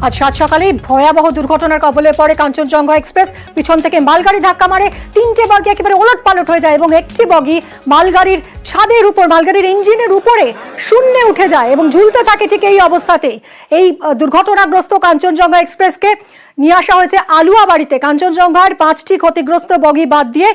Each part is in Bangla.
আজ সাত সকালে ভয়াবহ দুর্ঘটনার কবলে পড়ে কাঞ্চনজঙ্ঘা এক্সপ্রেস। পিছন থেকে মালগাড়ি ধাক্কা মারে, তিনটে বগি একেবারে ওলটপালট হয়ে যায় এবং একটি বগি মালগাড়ির ছাদের উপর, মালগাড়ির ইঞ্জিনের উপরে শূন্যে উঠে যায় এবং ঝুলতে থাকে ঠিক এই অবস্থাতে। এই দুর্ঘটনাগ্রস্ত কাঞ্চনজঙ্ঘা এক্সপ্রেসকে নিয়ে আসা হয়েছে আলুয়াবাড়িতে। কাঞ্চনজঙ্ঘার 5টি ক্ষতিগ্রস্ত বগি বাদ দিয়ে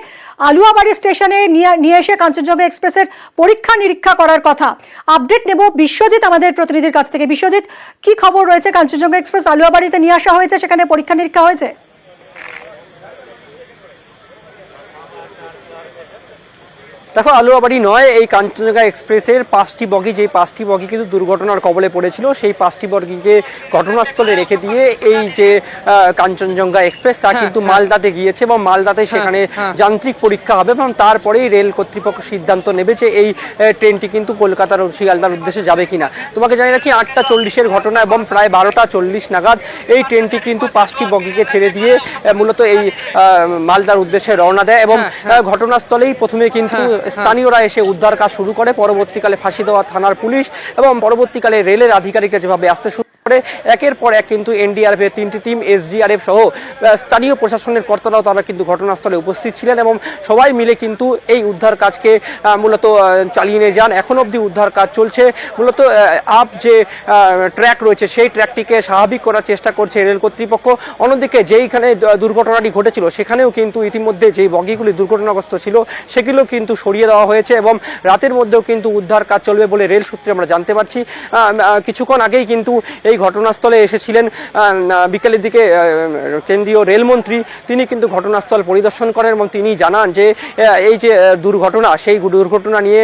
আলুয়াবাড়ি স্টেশনে নিয়ে এসে কাঞ্চনজঙ্ঘা এক্সপ্রেসের পরীক্ষা নিরীক্ষা করার কথা। আপডেট নেব বিশ্বজিৎ আমাদের প্রতিনিধির কাছ থেকে। বিশ্বজিৎ, কি খবর রয়েছে? কাঞ্চনজঙ্ঘা এক্সপ্রেস আলুয়াবাড়িতে নিয়ে আসা হয়েছে, সেখানে পরীক্ষা নিরীক্ষা হয়েছে। দেখো, আলুয়াবাড়ি নয়, এই কাঞ্চনজঙ্ঘা এক্সপ্রেসের 5টি বগি, যেই 5টি বগি কিন্তু দুর্ঘটনার কবলে পড়েছিল, সেই 5টি বগিকে ঘটনাস্থলে রেখে দিয়ে এই যে কাঞ্চনজঙ্ঘা এক্সপ্রেস তা কিন্তু মালদাতে গিয়েছে এবং মালদাতে সেখানে যান্ত্রিক পরীক্ষা হবে এবং তারপরেই রেল কর্তৃপক্ষ সিদ্ধান্ত নেবে যে এই ট্রেনটি কিন্তু কলকাতার শিয়ালদার উদ্দেশ্যে যাবে কিনা। তোমাকে জানি রাখি, 8টা 40-এর ঘটনা এবং প্রায় 12টা 40 নাগাদ এই ট্রেনটি কিন্তু 5টি বগিকে ছেড়ে দিয়ে মূলত এই মালদার উদ্দেশ্যে রওনা দেয় এবং ঘটনাস্থলেই প্রথমে কিন্তু স্থানীয়রা এসে উদ্ধার কাজ শুরু করে। পরবর্তীকালে ফাঁসি দেওয়া থানার পুলিশ এবং পরবর্তীকালে রেলের আধিকারিকরা যেভাবে আসতে শুরু করে, একের পর এক কিন্তু এনডিআরএফ এর 3টি টিম, এসডিআরএফ সহ স্থানীয় প্রশাসনের কর্তারাও তারা কিন্তু ঘটনাস্থলে উপস্থিত ছিলেন এবং সবাই মিলে কিন্তু এই উদ্ধার কাজকে মূলত চালিয়ে নিয়ে যান। এখন অবধি উদ্ধার কাজ চলছে। মূলত আপ যে ট্র্যাক রয়েছে সেই ট্র্যাকটিকে স্বাভাবিক করার চেষ্টা করছে রেল কর্তৃপক্ষ। অন্যদিকে যেইখানে দুর্ঘটনাটি ঘটেছিল সেখানেও কিন্তু ইতিমধ্যে যেই বগিগুলি দুর্ঘটনাগ্রস্ত ছিল সেগুলো কিন্তু সরিয়ে দেওয়া হয়েছে এবং রাতের মধ্যেও কিন্তু উদ্ধার কাজ চলবে বলে রেল সূত্রে আমরা জানতে পারছি। কিছুক্ষণ আগেই কিন্তু এই ঘটনাস্থলে এসেছিলেন বিকেলের দিকে কেন্দ্রীয় রেলমন্ত্রী। তিনি কিন্তু ঘটনাস্থল পরিদর্শন করেন এবং তিনি জানান যে এই যে দুর্ঘটনা, সেই দুর্ঘটনা নিয়ে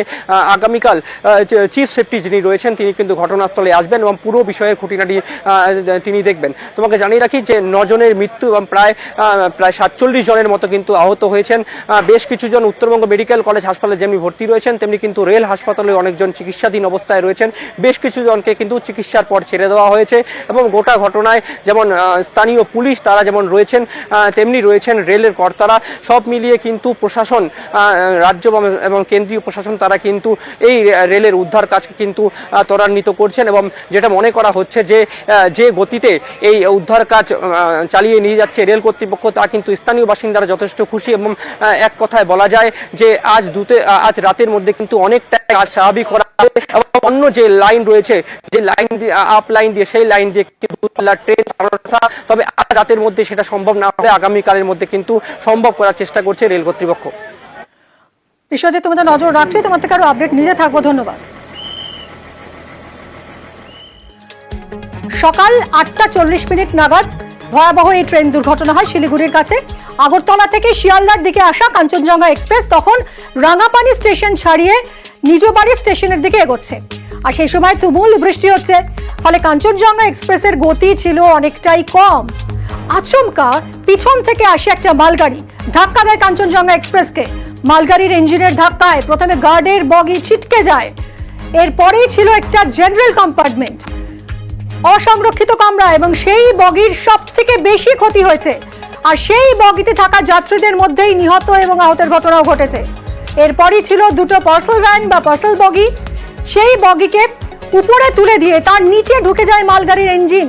আগামীকাল চিফ সেফটি যিনি রয়েছেন তিনি কিন্তু ঘটনাস্থলে আসবেন এবং পুরো বিষয়ের খুঁটিনাটি তিনি দেখবেন। তোমাকে জানিয়ে রাখি যে 9 জনের মৃত্যু এবং প্রায় 47 জনের মতো কিন্তু আহত হয়েছেন। বেশ কিছু জন উত্তরবঙ্গ মেডিকেল কলেজ হাসপাতালে যেমনি ভর্তি রয়েছেন, তেমনি কিন্তু রেল হাসপাতালে অনেকজন চিকিৎসাধীন অবস্থায় রয়েছেন। বেশ কিছু জনকে কিন্তু চিকিৎসার পর ছেড়ে দেওয়া হয়েছে এবং গোটা ঘটনায় যেমন স্থানীয় পুলিশ তারা যেমন রয়েছেন, তেমনি রয়েছেন রেলের কর্তারা। সব মিলিয়ে কিন্তু প্রশাসন, রাজ্য এবং কেন্দ্রীয় প্রশাসন তারা কিন্তু এই রেলের উদ্ধার কাজকে কিন্তু ত্বরান্বিত করছেন এবং যেটা মনে করা হচ্ছে যে গতিতে এই উদ্ধার কাজ চালিয়ে নিয়ে যাচ্ছে রেল কর্তৃপক্ষ, তা কিন্তু স্থানীয় বাসিন্দারা যথেষ্ট খুশি এবং এক কথায় বলা যায় যে আজ রাতের মধ্যে কিন্তু অনেকটা কাজ স্বাভাবিক করা হবে এবং অন্য যে লাইন রয়েছে, যে লাইন দিয়ে আপ লাইন দিয়ে, সেই লাইন দিয়ে ট্রেন চালানোটা, তবে আজ রাতের মধ্যে সেটা সম্ভব না হলে আগামীকালের মধ্যে কিন্তু সম্ভব করার চেষ্টা করছে রেল কর্তৃপক্ষ। বিশ্বজিৎ, তুমি তো নজর রাখছো, তোমার থেকে আরো আপডেট নিতে থাকবো। ধন্যবাদ। সকাল 8টা 40 নাগাদ ভয়াবহ এই ট্রেন দুর্ঘটনা হয় শিলিগুড়ির কাছে। আগরতলা থেকে শিয়ালদার দিকে আসা কাঞ্চনজঙ্ঘা এক্সপ্রেস তখন রাঙাপানি স্টেশন ছাড়িয়ে নিজ বাড়ি স্টেশনের দিকে এগোচ্ছে আর সেই সময় তুমুল বৃষ্টি হচ্ছে, ফলে কাঞ্চনজঙ্ঘা এক্সপ্রেসের গতি ছিল অনেকটাই কম। আচমকা পিছন থেকে আসে একটা মালগাড়ি, ধাক্কা দেয় কাঞ্চনজঙ্ঘা এক্সপ্রেসকে। মালগাড়ির ইঞ্জিনের ধাক্কায় প্রথমে গার্ডের বগি ছিটকে যায়, এরপরেই ছিল একটা জেনারেল কম্পার্টমেন্ট, অসংরক্ষিত কামরা, এবং সেই বগির সব থেকে বেশি ক্ষতি হয়েছে আর সেই বগিতে থাকা যাত্রীদের মধ্যেই নিহত এবং আহতের ঘটনাও ঘটেছে। এরপরই ছিল দুটো পার্সেল ভ্যান বা পার্সেল বগি, সেই বগিকে উপরে তুলে দিয়ে তার নিচে ঢুকে যায় মালগাড়ির ইঞ্জিন।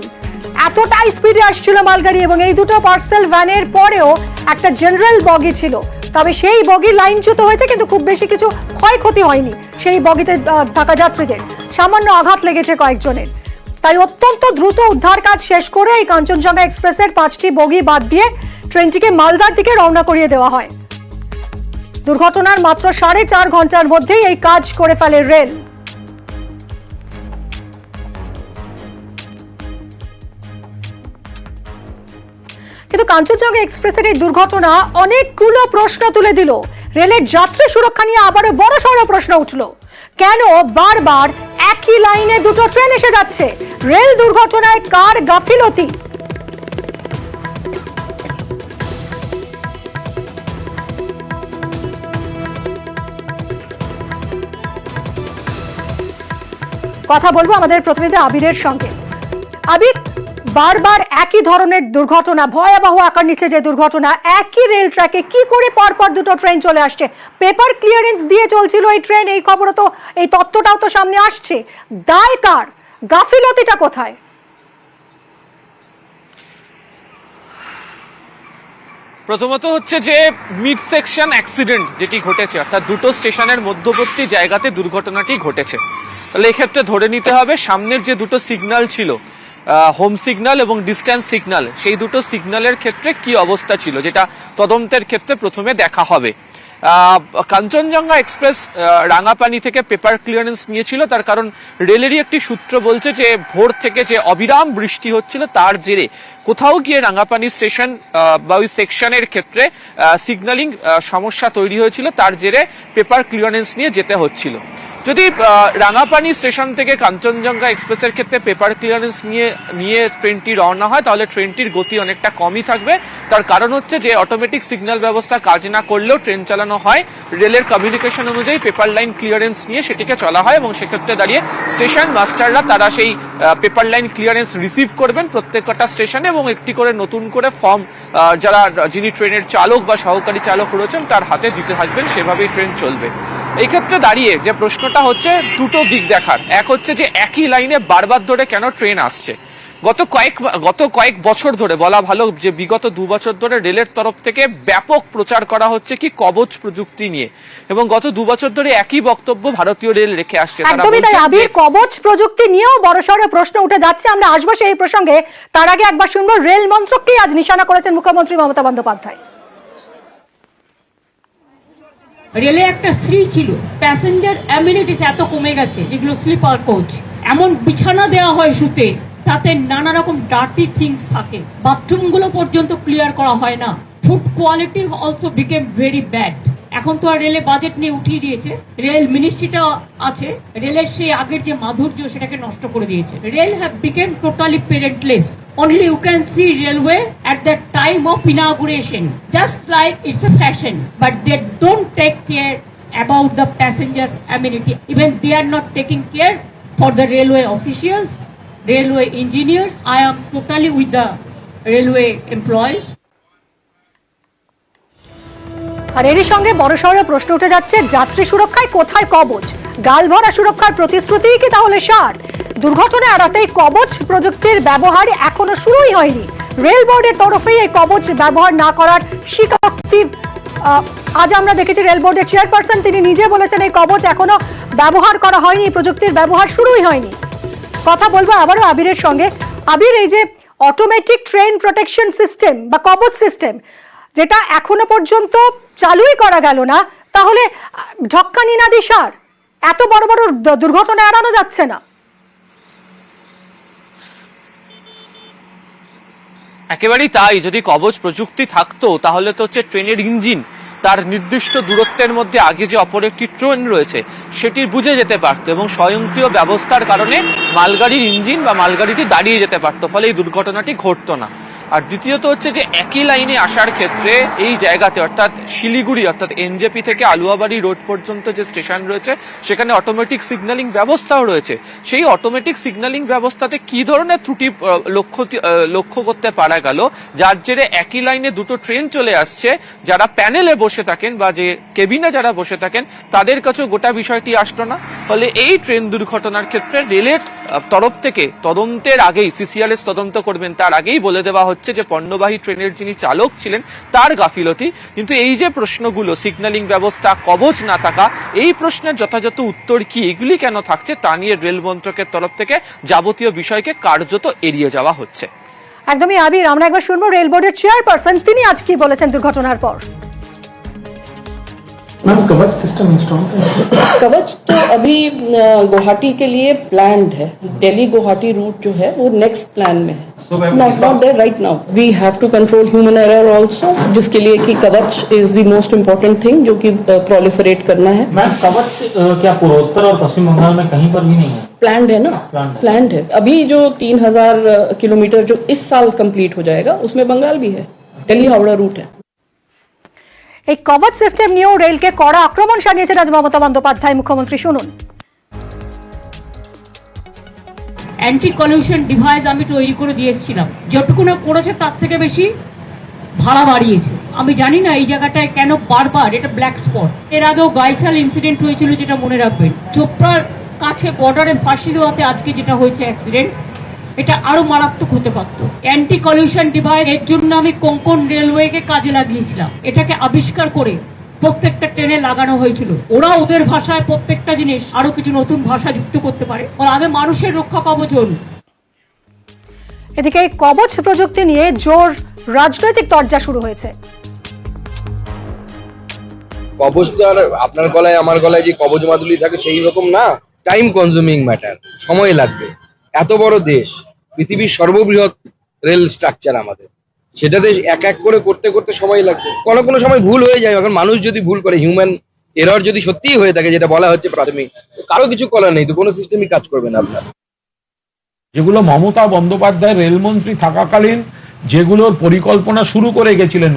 এতটাই স্পিডে আসছিল মালগাড়ি এবং এই দুটো পার্সেল ভ্যানের পরেও একটা জেনারেল বগি ছিল, তবে সেই বগি লাইনচ্যুত হয়েছে কিন্তু খুব বেশি কিছু ক্ষয়ক্ষতি হয়নি সেই বগিতে থাকা যাত্রীদের, সামান্য আঘাত লেগেছে কয়েকজনের। তাই অত্যন্ত দ্রুত উদ্ধার কাজ শেষ করে এই কাঞ্চনজঙ্ঘা এক্সপ্রেসের 5টি বগি বাদ দিয়ে ট্রেনটিকে মালদার দিকে রওনা করিয়ে দেওয়া হয়। দুর্ঘটনার মাত্র 4.5 ঘন্টার মধ্যেই এই কাজ করে ফেলে রেল। কিন্তু কাঞ্চনজঙ্ঘা এক্সপ্রেসের এই দুর্ঘটনা অনেকগুলো প্রশ্ন তুলে দিল। রেলের যাত্রী সুরক্ষা নিয়ে আবারও বড়সড় প্রশ্ন উঠল। কেন বারবার একই লাইনে দুটো ট্রেন এসে যাচ্ছে? রেল দুর্ঘটনায় কার গাফিলতি? কথা বলবো আমাদের প্রতিনিধি আবিরের সঙ্গে। আবির, বারবার একই ধরনের দুর্ঘটনা, ভয়াবহ আকার নিচ্ছে যে দুর্ঘটনা, একই রেল ট্র্যাকে কি করে পরপর দুটো ট্রেন চলে আসছে? পেপার ক্লিয়ারেন্স দিয়ে চলছিল এই ট্রেন, এই খবরও তো, এই তথ্যটাও তো সামনে আসছে। দায় কার? গাফিলতিটা কোথায়? প্রথমত হচ্ছে যে মিড সেকশন অ্যাক্সিডেন্ট যেটি ঘটেছে, অর্থাৎ দুটো স্টেশনের মধ্যবর্তী জায়গাতে দুর্ঘটনাটি ঘটেছে। তাহলে এক্ষেত্রে ধরে নিতে হবে সামনের যে দুটো সিগন্যাল ছিল, হোম সিগন্যাল এবং ডিস্ট্যান্স সিগন্যাল, সেই দুটো সিগন্যালের ক্ষেত্রে কি অবস্থা ছিল, যেটা তদন্তের ক্ষেত্রে প্রথমে দেখা হবে। কাঞ্চনজঙ্ঘা এক্সপ্রেস রাঙাপানি থেকে পেপার ক্লিয়ারেন্স নিয়েছিল, তার কারণ রেলেরই একটি সূত্র বলছে যে ভোর থেকে যে অবিরাম বৃষ্টি হচ্ছিল তার জেরে কোথাও গিয়ে রাঙাপানি স্টেশন বা ওই সেকশনের ক্ষেত্রে সিগন্যালিং সমস্যা তৈরি হয়েছিল, তার জেরে পেপার ক্লিয়ারেন্স নিয়ে যেতে হচ্ছিল। যদি রাঙাপানি স্টেশন থেকে কাঞ্চনজঙ্ঘা এক্সপ্রেসের ক্ষেত্রে পেপার ক্লিয়ারেন্স নিয়ে ট্রেনটি রওনা হয়, তাহলে ট্রেনটির গতি অনেকটা কমই থাকবে। তার কারণ হচ্ছে যে অটোমেটিক সিগন্যাল ব্যবস্থা কাজ না করলেও ট্রেন চালানো হয় রেলের কমিউনিকেশন অনুযায়ী পেপার লাইন ক্লিয়ারেন্স নিয়ে সেটিকে চলা হয়, এবং সেক্ষেত্রে দাঁড়িয়ে স্টেশন মাস্টাররা তারা সেই পেপার লাইন ক্লিয়ারেন্স রিসিভ করবেন প্রত্যেকটা স্টেশনে, এবং একটি করে নতুন করে ফর্ম যিনি ট্রেনের চালক বা সহকারী চালক রয়েছেন তার হাতে দিতে থাকবেন, সেভাবেই ট্রেন চলবে। এই ক্ষেত্রে দাঁড়িয়ে যে প্রশ্নটা হচ্ছে দুটো দিক দেখার, এক হচ্ছে যে একই লাইনে বারবার ধরে কেন ট্রেন আসছে। গত কয়েক বছর ধরে বলা ভালো যে বিগত 2 বছর ধরে রেলের তরফ থেকে ব্যাপক প্রচার করা হচ্ছে কি কবচ প্রযুক্তি নিয়ে, এবং গত 2 বছর ধরে একই বক্তব্য ভারতীয় রেল রেখে আসছে। একদমই তাই আবির, কবচ প্রযুক্তি নিয়েও বড়সড় প্রশ্ন উঠে যাচ্ছে। আমরা আসবো সেই প্রসঙ্গে, তার আগে একবার শুনবো রেল মন্ত্রককেই আজ নিশানা করেছেন মুখ্যমন্ত্রী মমতা বন্দ্যোপাধ্যায়। রেলে একটা শ্রী ছিল, প্যাসেঞ্জার অ্যামিনিটিস এত কমে গেছে, যেগুলো স্লিপার কোচ, এমন বিছানা দেওয়া হয় শুতে, তাতে নানা রকম ডার্টি থিংস থাকে, বাথরুমগুলো পর্যন্ত ক্লিয়ার করা হয় না। Food quality also became very bad. এখন তো আর রেলে বাজেট নিয়ে উঠিয়ে দিয়েছে, রেল মিনিস্ট্রিটা আছে, রেলের সেই আগের যে মাধুর্য সেটাকে নষ্ট করে দিয়েছে। Rail have become totally parentless. Only you can see railway at the time of inauguration, just like it's a fashion, but they don't take care about the passenger amenity. Even they are not taking care for the railway officials, railway engineers. I am totally with the railway employees. আর এরই সঙ্গে বড়সড় প্রশ্ন উঠে যাচ্ছে, যাত্রী সুরক্ষায় কোথায় কবচ? গালভরা সুরক্ষার প্রতিশ্রুতি কি তাহলে সার? দুর্ঘটনা এড়াতে কবচ প্রযুক্তির ব্যবহার এখনো শুরুই হয়নি। রেল বোর্ডের তরফে এই কবচ ব্যবহার না করার স্বীকারোক্তি আজ আমরা দেখেছি। রেল বোর্ডের চেয়ারপারসন তিনি নিজে বলেছেন এই কবচ এখনো ব্যবহার করা হয়নি, প্রযুক্তির ব্যবহার শুরুই হয়নি। কথা বলবো আবারও আবিরের সঙ্গে। আবির, এই যে অটোমেটিক ট্রেন প্রোটেকশন সিস্টেম বা কবচ সিস্টেম, যেটা এখনো পর্যন্ত চালুই করা গেল না, তাহলে ঢক্কানি না দিশার এত বড় বড় দুর্ঘটনা এড়ানো যাচ্ছে না? একেবারেই তাই। যদি কবচ প্রযুক্তি থাকতো তাহলে তো হচ্ছে ট্রেনের ইঞ্জিন তার নির্দিষ্ট দূরত্বের মধ্যে আগে যে অপর একটি ট্রেন রয়েছে সেটি বুঝে যেতে পারতো, এবং স্বয়ংক্রিয় ব্যবস্থার কারণে মালগাড়ির ইঞ্জিন বা মালগাড়িটি দাঁড়িয়ে যেতে পারতো, ফলে এই দুর্ঘটনাটি ঘটতো না। আর দ্বিতীয়ত হচ্ছে যে একই লাইনে আসার ক্ষেত্রে এই জায়গাতে অর্থাৎ শিলিগুড়ি অর্থাৎ এনজেপি থেকে আলুয়াবাড়ি রোড পর্যন্ত যে স্টেশন রয়েছে সেখানে অটোমেটিক সিগন্যালিং ব্যবস্থাও রয়েছে। সেই অটোমেটিক সিগন্যালিং ব্যবস্থাতে কি ধরনের ত্রুটি লক্ষ্য করতে পারা গেল, যার জেরে একই লাইনে দুটো ট্রেন চলে আসছে, যারা প্যানেলে বসে থাকেন বা যে কেবিনে যারা বসে থাকেন তাদের কাছেও গোটা বিষয়টি আসলো না। ফলে এই ট্রেন দুর্ঘটনার ক্ষেত্রে রেলের তরফ থেকে তদন্তের আগেই, সিসিআরএস তদন্ত করবেন তার আগেই বলে দেওয়া হচ্ছে যে পণ্যবাহী ট্রেনের যিনি চালক ছিলেন তার গাফিলতি। কিন্তু এই যে প্রশ্নগুলো, সিগন্যালিং ব্যবস্থা, কবচ না থাকা, এই প্রশ্নের যথাযথ উত্তর কি, এগুলি কেন থাকছে তা নিয়ে রেল মন্ত্রকের তরফ থেকে যাবতীয় বিষয়কে কার্যত এড়িয়ে যাওয়া হচ্ছে। একদমই আবির, আমরা একবার শুনবো রেল বোর্ডের চেয়ারপারসন তিনি আজ কি বলেছেন দুর্ঘটনার পর। मैम कवच सिस्टम इंस्टॉल कवच तो अभी गुवाहाटी के लिए प्लान्ड है। दिल्ली गुवाहाटी रूट जो है वो नेक्स्ट प्लान में है, not there right now. We have to control human error also, जिसके लिए कि Kavach is the most important thing जो कि प्रोलिफरेट करना है। मैम कवच क्या पूर्वोत्तर और पश्चिम बंगाल में कहीं पर भी नहीं है? प्लान्ड है ना, प्लान्ड है। अभी जो 3000 किलोमीटर जो इस साल कंप्लीट हो जाएगा उसमें बंगाल भी है, दिल्ली हावड़ा रूट है। এই কবচ সিস্টেম নিয়েও রেলকে কড়া আক্রমণ শানিয়েছেন আজ মমতা বন্দ্যোপাধ্যায়। মুখ্যমন্ত্রী শুনুন। অ্যান্টি কলিউশন ডিভাইস আমি তৈরি করে দিয়েছিলাম, যতটুকু না করেছে তার থেকে বেশি ভাড়া বাড়িয়েছে। আমি জানি না এই জায়গাটায় কেন বারবার এটা ব্ল্যাক স্পট। এর আগেও গাইসাল ইনসিডেন্ট হয়েছিল, যেটা মনে রাখবেন। চোপড়ার কাছে বর্ডারে ফাঁসি দেওয়াতে আজকে যেটা হয়েছে অ্যাক্সিডেন্ট, এটা আরো মারাত্মক হতে পারত। অ্যান্টি কলিউশন ডিভাইস এর জন্য আমি কোঙ্কন রেলওয়েকে কাজে লাগিয়েছিলাম, এটাকে আবিষ্কার করে প্রত্যেকটা ট্রেনে লাগানো হয়েছিল। ওরা ওদের ভাষায় প্রত্যেকটা জিনিস আরো কিছু নতুন ভাষা যুক্ত করতে পারে। আগে মানুষের রক্ষা কবচ হল। এদিকে কবচ প্রযুক্তি নিয়ে জোর রাজনৈতিক তরজা শুরু হয়েছে। কবচ তো আর আপনার গলায় আমার গলায় যে কবচ মাদুলি থাকে সেই রকম না, টাইম কনজিউমিং ম্যাটার, সময় লাগবে। এত বড় দেশ, পৃথিবীর সর্ববৃহৎ রেল স্ট্রাকচার আমাদের, সেটাতে এক এক করে করতে করতে সময় লাগবে। কোনো সময় ভুল হয়ে যায়, এখন মানুষ যদি ভুল করে, হিউম্যান এরর যদি সত্যিই হয়ে থাকে, যেটা বলা হচ্ছে প্রাথমিক, কারো কিছু করার নেই, তো কোনো সিস্টেমই কাজ করবে না আপনার। যেগুলো মমতা বন্দ্যোপাধ্যায় রেলমন্ত্রী থাকাকালীন যেগুলোর পরিকল্পনা শুরু করে গেছিলেন,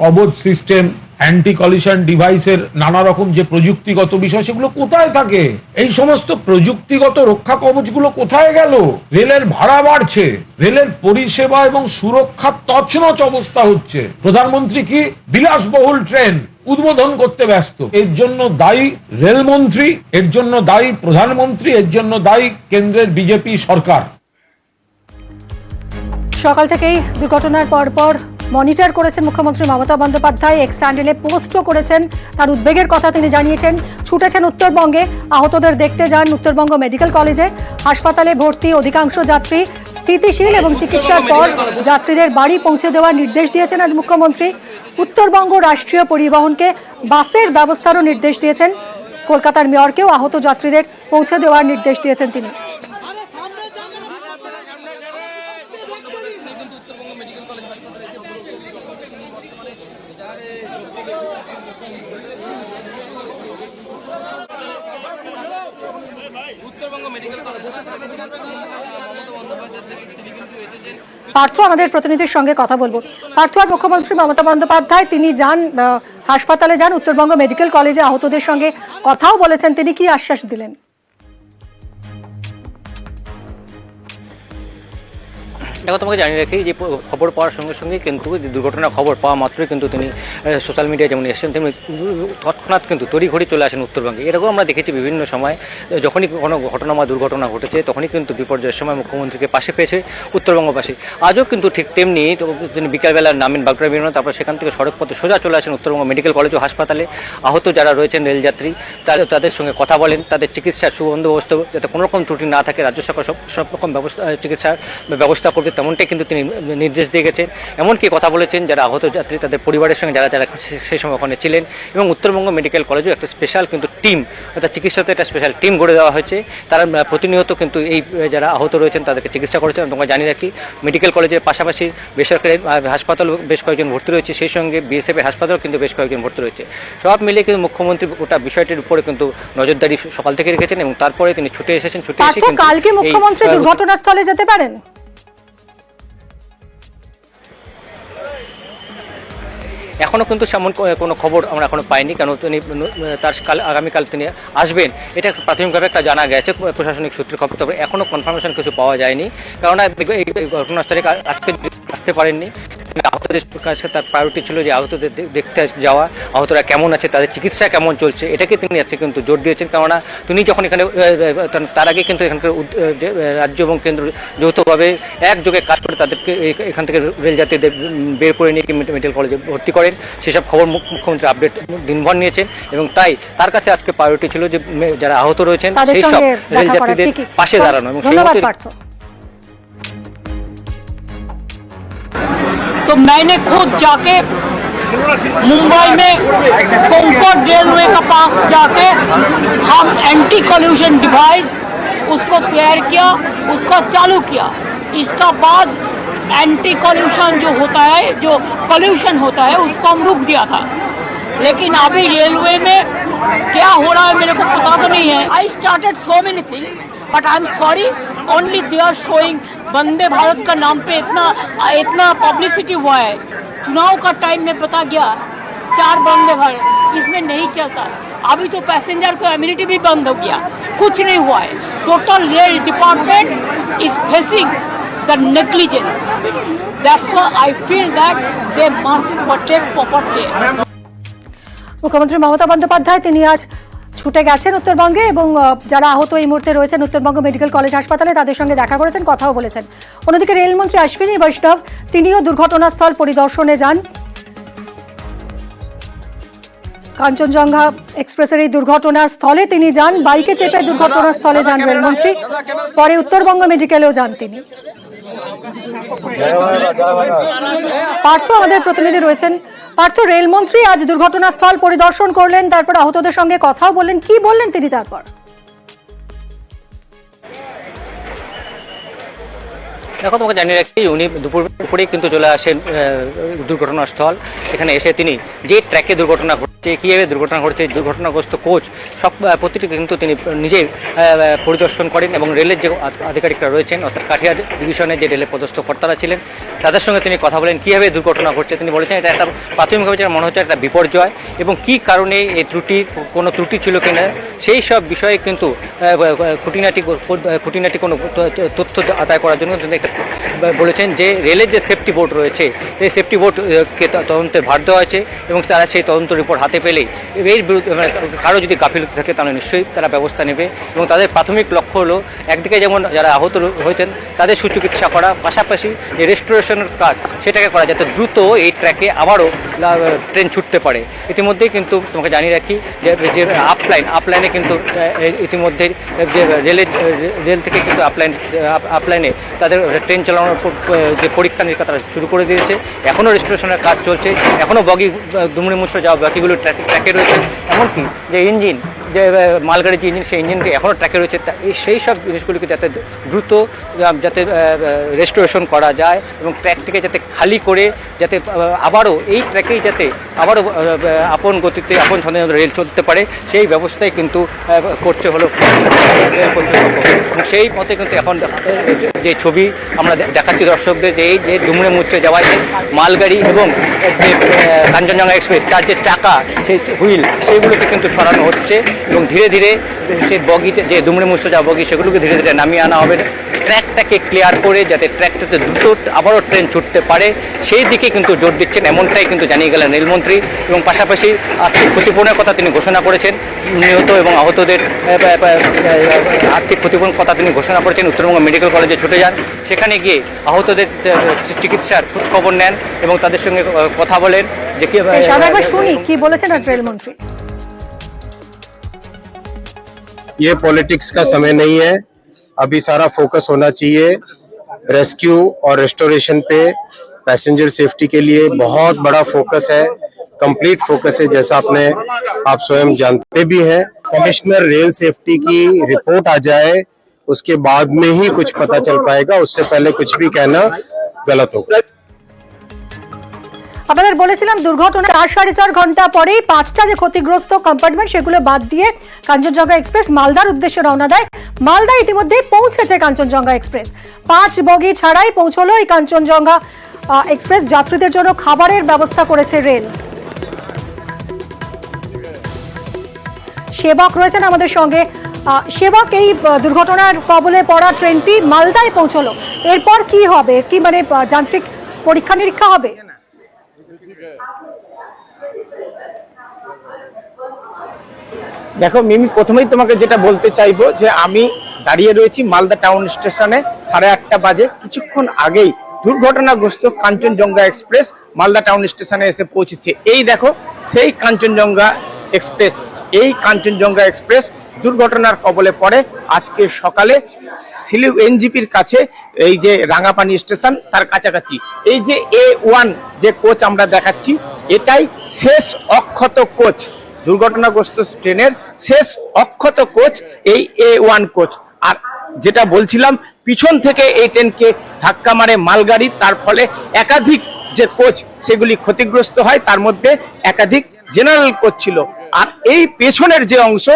কবচ সিস্টেম, অ্যান্টি কলিশন ডিভাইসের নানা রকম যে প্রযুক্তিগত বিষয়, সেগুলো কোথায় থাকে? এই সমস্ত প্রযুক্তিগত রক্ষা কবচগুলো কোথায় গেল? রেলের ভাড়া বাড়ছে, রেলের পরিষেবা এবং সুরক্ষার তছনছ অবস্থা হচ্ছে। প্রধানমন্ত্রী কি বিলাসবহুল ট্রেন উদ্বোধন করতে ব্যস্ত। এর জন্য দায়ী রেলমন্ত্রী, এর জন্য দায়ী প্রধানমন্ত্রী, এর জন্য দায়ী কেন্দ্রের বিজেপি সরকার। সকাল থেকেই দুর্ঘটনার পর মনিটর করেছেন মুখ্যমন্ত্রী মমতা বন্দ্যোপাধ্যায়, এক্স হ্যান্ডেলে পোস্টও করেছেন, তার উদ্বেগের কথা তিনি জানিয়েছেন। ছুটেছেন উত্তরবঙ্গে, আহতদের দেখতে যান উত্তরবঙ্গ মেডিকেল কলেজে। হাসপাতালে ভর্তি অধিকাংশ যাত্রী স্থিতিশীল এবং চিকিৎসার পর যাত্রীদের বাড়ি পৌঁছে দেওয়ার নির্দেশ দিয়েছেন আজ মুখ্যমন্ত্রী। উত্তরবঙ্গ রাষ্ট্রীয় পরিবহনকে বাসের ব্যবস্থারও নির্দেশ দিয়েছেন। কলকাতার মেয়রকেও আহত যাত্রীদের পৌঁছে দেওয়ার নির্দেশ দিয়েছেন তিনি। পার্থ আমাদের প্রতিনিধির সঙ্গে কথা বলবো। পার্থ, আজ মুখ্যমন্ত্রী মমতা বন্দ্যোপাধ্যায় তিনি যান হাসপাতালে, যান উত্তরবঙ্গ মেডিকেল কলেজে, আহতদের সঙ্গে কথাও বলেছেন, তিনি কি আশ্বাস দিলেন? দেখো, তোমাকে জানিয়ে রাখি যে খবর পাওয়ার সঙ্গে সঙ্গে কিন্তু দুর্ঘটনার খবর পাওয়া মাত্রই কিন্তু তিনি সোশ্যাল মিডিয়ায় যেমন এসেছেন, তেমনি তৎক্ষণাৎ কিন্তু তড়িঘড়ি চলে আসেন উত্তরবঙ্গে। এরকম আমরা দেখেছি বিভিন্ন সময়, যখনই কোনো ঘটনা বা দুর্ঘটনা ঘটেছে তখনই কিন্তু বিপর্যয়ের সময় মুখ্যমন্ত্রীকে পাশে পেয়েছে উত্তরবঙ্গবাসী। আজও কিন্তু ঠিক তেমনি তিনি বিকালবেলা নামেন বাগড়া বেরোনো, তারপর সেখান থেকে সড়ক পথে সোজা চলে আসেন উত্তরবঙ্গ মেডিকেল কলেজ ও হাসপাতালে। আহত যারা রয়েছেন রেলযাত্রী, তাদের সঙ্গে কথা বলেন, তাদের চিকিৎসার সুবন্দোবস্ত যাতে কোনো রকম ত্রুটি না থাকে, রাজ্য সরকার সব রকম চিকিৎসার ব্যবস্থা করবে, তেমনটাই কিন্তু তিনি নির্দেশ দিয়ে গেছেন। এমনকি কথা বলেছেন যারা আহত যাত্রী তাদের পরিবারের সঙ্গে, যারা সেই সময় ওখানে ছিলেন। এবং উত্তরবঙ্গ মেডিকেল কলেজেও একটা স্পেশাল কিন্তু টিম, অর্থাৎ চিকিৎসাতে একটা স্পেশাল টিম গড়ে দেওয়া হয়েছে। তারা প্রতিনিয়ত কিন্তু এই যারা আহত রয়েছেন তাদেরকে চিকিৎসা করেছেন। তোমরা জানিয়ে রাখি, মেডিকেল কলেজের পাশাপাশি বেসরকারি হাসপাতাল বেশ কয়েকজন ভর্তি রয়েছে, সেই সঙ্গে বিএসএফ এর হাসপাতালও কিন্তু বেশ কয়েকজন ভর্তি রয়েছে। সব মিলিয়ে কিন্তু মুখ্যমন্ত্রী গোটা বিষয়টির উপরে কিন্তু নজরদারি সকাল থেকে রেখেছেন এবং তারপরে তিনি ছুটে এসেছেন। ছুটে এসে কালকে মুখ্যমন্ত্রী দুর্ঘটনাস্থলে যেতে পারেন? এখনও কিন্তু সেমন কোনো খবর আমরা এখনো পাইনি, কারণ তিনি আগামীকাল তিনি আসবেন, এটা প্রাথমিকভাবে একটা জানা গেছে প্রশাসনিক সূত্রে খবর। তবে এখনও কনফার্মেশন কিছু পাওয়া যায়নি, কারণ এই ঘটনাস্থলে আজকে আসতে পারেননি। আহতদের কাছে তার প্রায়োরিটি ছিল যে আহতদের দেখতে যাওয়া, আহতরা কেমন আছে, তাদের চিকিৎসা কেমন চলছে, এটাকে তিনি আজকে কিন্তু জোর দিয়েছেন। কেননা তিনি যখন এখানে, তার আগে কিন্তু এখানকার রাজ্য এবং কেন্দ্র যৌথভাবে একযোগে কাজ করে তাদেরকে এখান থেকে রেলযাত্রীদের বের করে নিয়ে মেডিকেল কলেজে ভর্তি করেন। সেসব খবর মুখ্যমন্ত্রী আপডেট দিনভর নিয়েছেন এবং তাই তার কাছে আজকে প্রায়োরিটি ছিল যে যারা আহত রয়েছেন সেই সব রেলযাত্রীদের পাশে দাঁড়ানো। এবং तो मैंने खुद जाके मुंबई में कोंकण रेलवे का पास जाके हम एंटी कॉल्यूशन डिवाइस उसको तैयार किया, उसका चालू किया। इसका बाद एंटी कॉल्यूशन जो होता है, जो कॉल्यूशन होता है, उसको हम रुक दिया था। लेकिन अभी रेलवे में क्या हो रहा है मेरे को पता तो नहीं है। I started so many things but I am sorry, only they are showing Vande Bharat का नाम पे इतना पब्लिसिटी हुआ है। चुनाव का टाइम में पता गया 4 वंदे भारत, इसमें नहीं चलता। अभी तो पैसेंजर को एम्यूनिटी भी बंद हो गया, कुछ नहीं हुआ है। Total rail department is facing the negligence. That's why I feel that they must protect proper care. মুখ্যমন্ত্রী মমতা বন্দ্যোপাধ্যায় তিনি আজ ছুটে গেছেন উত্তরবঙ্গে এবং যারা আহত এই মুহূর্তে রয়েছেন উত্তরবঙ্গ মেডিকেল কলেজ হাসপাতালে তাদের সঙ্গে দেখা করেছেন, কথাও বলেছেন। অন্যদিকে রেলমন্ত্রী অশ্বিনী বৈষ্ণব তিনিও দুর্ঘটনাস্থল পরিদর্শনে যান। কাঞ্চনজঙ্ঘা এক্সপ্রেসের এই দুর্ঘটনার স্থলে তিনি যান, বাইকে চেপে দুর্ঘটনাস্থলে যান রেলমন্ত্রী, পরে উত্তরবঙ্গ মেডিকেলেও যান তিনি। পার্থ আমাদের প্রতিনিধি রয়েছেন। পার্থ, রেলমন্ত্রী আজ দুর্ঘটনাস্থল পরিদর্শন করলেন, তারপর আহতদের সঙ্গে কথাও বললেন, কি বললেন তিনি তারপর? দেখো, তোমাকে জানিয়ে রাখি, উনি দুপুরেই কিন্তু চলে আসেন দুর্ঘটনাস্থল। এখানে এসে তিনি যে ট্র্যাকে দুর্ঘটনা ঘটছে, কীভাবে দুর্ঘটনা ঘটছে, দুর্ঘটনাগ্রস্ত কোচ সব প্রতিটি কিন্তু তিনি নিজে পরিদর্শন করেন এবং রেলের যে আধিকারিকরা রয়েছেন, অর্থাৎ কাঠিয়ার ডিভিশনের যে রেলের পদস্থ কর্তারা ছিলেন, তাদের সঙ্গে তিনি কথা বলেন কীভাবে দুর্ঘটনা ঘটছে। তিনি বলেছেন এটা একটা প্রাথমিকভাবে যেটা মনে হচ্ছে একটা বিপর্যয় এবং কী কারণে এই কোনো ত্রুটি ছিল কিনা সেই সব বিষয়ে কিন্তু খুঁটিনাটি কোনো তথ্য আদায় করার জন্য তিনি বলেছেন যে রেলের যে সেফটি বোর্ড রয়েছে, এই সেফটি বোর্ডকে তদন্তের ভার দেওয়া হয়েছে এবং তারা সেই তদন্ত রিপোর্ট হাতে পেলেই এর বিরুদ্ধে কারো যদি গাফিলতি থাকে তাহলে নিশ্চয়ই তারা ব্যবস্থা নেবে এবং তাদের প্রাথমিক লক্ষ্য হলো একদিকে যেমন যারা আহত হয়েছেন তাদের সুচিকিৎসা করা, পাশাপাশি যে রেস্টোরেশনের কাজ সেটাকে করা যাতে দ্রুত এই ট্র্যাকে আবারও ট্রেন ছুটতে পারে। ইতিমধ্যেই কিন্তু তোমাকে জানিয়ে রাখি যে আপলাইনে কিন্তু ইতিমধ্যে রেল থেকে কিন্তু আপলাইনে তাদের ট্রেন চালানোর যে পরীক্ষা নিরীক্ষা তারা শুরু করে দিয়েছে। এখনও রেস্টোরেশনের কাজ চলছে, এখনও বগি দুমড়ে মুচড়ে যাওয়া বগিগুলো ট্র্যাকে রয়েছে, এমনকি যে ইঞ্জিন, যে মালগাড়ির যে ইঞ্জিন, সেই ইঞ্জিনকে এখনও ট্র্যাকে রয়েছে। সেই সব জিনিসগুলিকে যাতে দ্রুত যাতে রেস্টোরেশন করা যায় এবং ট্র্যাকটিকে যাতে খালি করে যাতে আবারও এই ট্র্যাকেই যাতে আবারও আপন গতিতে আপন ছন্দে রেল চলতে পারে সেই ব্যবস্থাই কিন্তু করছে হলো রেল কর্তৃপক্ষ। সেই মতে কিন্তু এখন যে ছবি আমরা দেখাচ্ছি দর্শকদের যে এই যে দুমড়ে মুচড়ে যাওয়ায় মালগাড়ি এবং যে কাঞ্চনজঙ্ঘা এক্সপ্রেস তার যে চাকা, সেই হুইল, সেইগুলোকে কিন্তু সরানো হচ্ছে এবং ধীরে ধীরে সেই বগিতে যে দুমড়ে মুচড়ে যাওয়া বগি সেগুলোকে ধীরে ধীরে নামিয়ে আনা হবে ট্র্যাকটাকে ক্লিয়ার করে যাতে ট্র্যাকটাতে দ্রুত আবারও ট্রেন ছুটতে পারে সেই দিকে কিন্তু জোর দিচ্ছেন, এমনটাই কিন্তু জানিয়ে গেলেন রেলমন্ত্রী। এবং পাশাপাশি আর্থিক ক্ষতিপূরণের কথা তিনি ঘোষণা করেছেন, নিহত এবং আহতদের আর্থিক ক্ষতিপূরণের কথা তিনি ঘোষণা করেছেন। উত্তরবঙ্গ মেডিকেল কলেজে ছুটে যান, সেখানে গিয়ে আহতদের চিকিৎসার খোঁজখবর নেন এবং তাদের সঙ্গে কথা বলেন যে শুনি কি বলেছেন আজ রেলমন্ত্রী। ये पॉलिटिक्स का समय नहीं है, अभी सारा फोकस होना चाहिए रेस्क्यू और रेस्टोरेशन पे। पैसेंजर सेफ्टी के लिए बहुत बड़ा फोकस है, कंप्लीट फोकस है, जैसा आप स्वयं जानते भी हैं। कमिश्नर रेल सेफ्टी की रिपोर्ट आ जाए उसके बाद में ही कुछ पता चल पाएगा, उससे पहले कुछ भी कहना गलत होगा। আপনাদের বলেছিলাম দুর্ঘটনা 4-4.5 ঘন্টা পরেই 5টা যে ক্ষতিগ্রস্ত কম্পার্টমেন্ট সেগুলো বাদ দিয়ে কাঞ্চনজঙ্ঘা এক্সপ্রেস মালদার উদ্দেশ্যে রওনা দেয়। মালদা ইতিমধ্যে পৌঁছেছে কাঞ্চনজঙ্ঘা এক্সপ্রেস, 5 বগি ছাড়াই পৌঁছলো এই কাঞ্চনজঙ্ঘা এক্সপ্রেস। যাত্রীদের জন্য খাবারের ব্যবস্থা করেছে রেল। সেবক রয়েছেন আমাদের সঙ্গে। সেবক, এই দুর্ঘটনার কবলে পড়া ট্রেনটি মালদায় পৌঁছলো, এরপর কি হবে? কি মানে যান্ত্রিক পরীক্ষা নিরীক্ষা হবে? দেখো মিমি, প্রথমেই তোমাকে যেটা বলতে চাইবো যে আমি দাঁড়িয়ে রয়েছি মালদা টাউন স্টেশনে, 8:30 বাজে। কিছুক্ষণ আগেই দুর্ঘটনাগ্রস্ত কাঞ্চনজঙ্ঘা এক্সপ্রেস মালদা টাউন স্টেশনে এসে পৌঁছেছে। এই দেখো সেই কাঞ্চনজঙ্ঘা এক্সপ্রেস। এই কাঞ্চনজঙ্ঘা এক্সপ্রেস দুর্ঘটনার কবলে পড়ে আজকে সকালে এনজিপির কাছে, এই যে রাঙাপানি স্টেশন তার কাছাকাছি। এই যে A1 যে কোচ আমরা দেখাচ্ছি, এটাই শেষ অক্ষত কোচ, দুর্ঘটনাগ্রস্ত ট্রেনের শেষ অক্ষত কোচ এই A1 কোচ। আর যেটা বলছিলাম, পিছন থেকে এই ট্রেনকে ধাক্কা মারে মালগাড়ি, তার ফলে একাধিক যে কোচ সেগুলি ক্ষতিগ্রস্ত হয়, তার মধ্যে একাধিক জেনারেল কোচ ছিল। আর এই পেছনের যে অংশ,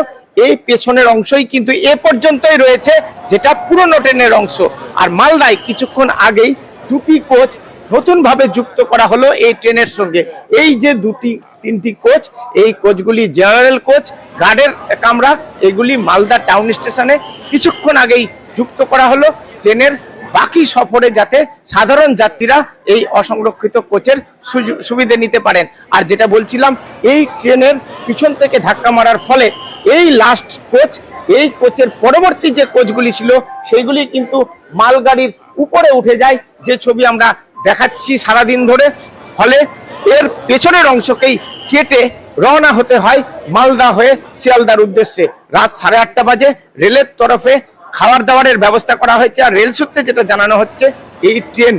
এই পেছনের অংশই কিন্তু এ পর্যন্তই রয়েছে, যেটা পুরনো ট্রেনের অংশ। আর মালদায় কিছুক্ষণ আগেই 2টি কোচ নতুন ভাবে যুক্ত করা হলো এই ট্রেনের সঙ্গে। এই যে 2-3টি কোচ, এই কোচগুলি জেনারেল কোচ, গার্ডের কামরা, এগুলি মালদা টাউন স্টেশনে কিছুক্ষণ আগেই যুক্ত করা হলো ট্রেনের বাকি সফরে, যাতে সাধারণ যাত্রীরা এই অসংরক্ষিত কোচের সুবিধা নিতে পারেন। আর যেটা বলছিলাম, এই ট্রেনের পিছন থেকে ধাক্কা মারার ফলে এই লাস্ট কোচ, এই কোচের পরবর্তী যে কোচগুলি ছিল সেইগুলি কিন্তু মালগাড়ির উপরে উঠে যায়, যে ছবি আমরা দেখাচ্ছি সারাদিন ধরে। ফলে এর পেছনের অংশকেই কেটে রওনা হতে হয় মালদা হয়ে শিয়ালদার উদ্দেশ্যে। রাত 8:30 বাজে রেলের তরফে খাবার দাবারের ব্যবস্থা করা হয়েছে। আর রেল সূত্রে যেটা জানানো হচ্ছে, এই ট্রেন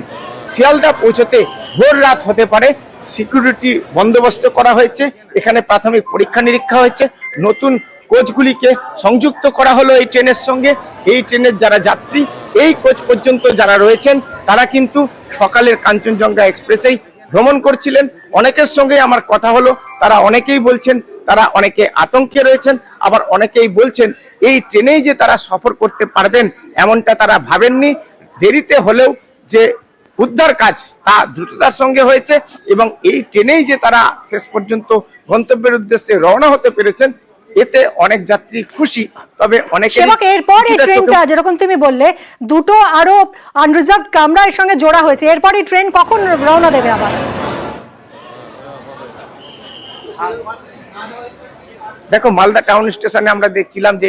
শিয়ালদা পৌঁছতে ভোর রাত হতে পারে। সিকিউরিটি বন্দোবস্ত করা হয়েছে, এখানে প্রাথমিক পরীক্ষা নিরীক্ষা হয়েছে, নতুন কোচগুলিকে সংযুক্ত করা হলো এই ট্রেনের সঙ্গে। এই ট্রেনের যারা যাত্রী, এই কোচ পর্যন্ত যারা রয়েছেন, তারা কিন্তু সকালের কাঞ্চনজঙ্ঘা এক্সপ্রেসেই ভ্রমণ করছিলেন। অনেকের সঙ্গে আমার কথা হলো, তারা অনেকেই বলছেন তারা অনেকে আতঙ্কে রয়েছেন, আবার অনেকেই বলছেন এই ট্রেনেই যে তারা সফর করতে পারবেন এমনটা তারা ভাবেননি। দেরিতে হলেও যে উদ্ধার কাজ তা দ্রুততার সঙ্গে হয়েছে এবং এই ট্রেনেই যে তারা শেষ পর্যন্ত গন্তব্যের উদ্দেশ্যে রওনা হতে পেরেছেন, এতে অনেক যাত্রী খুশি। তবে অনেকে এরপর এই ট্রেনটা যেরকম তুমি বললে দুটো আরো আনরিজার্ভড কামরা এর সঙ্গে জোড়া হয়েছে, এরপর এই ট্রেন কখন রওনা দেবে আবার? দেখো, মালদা টাউন স্টেশনে আমরা দেখছিলাম যে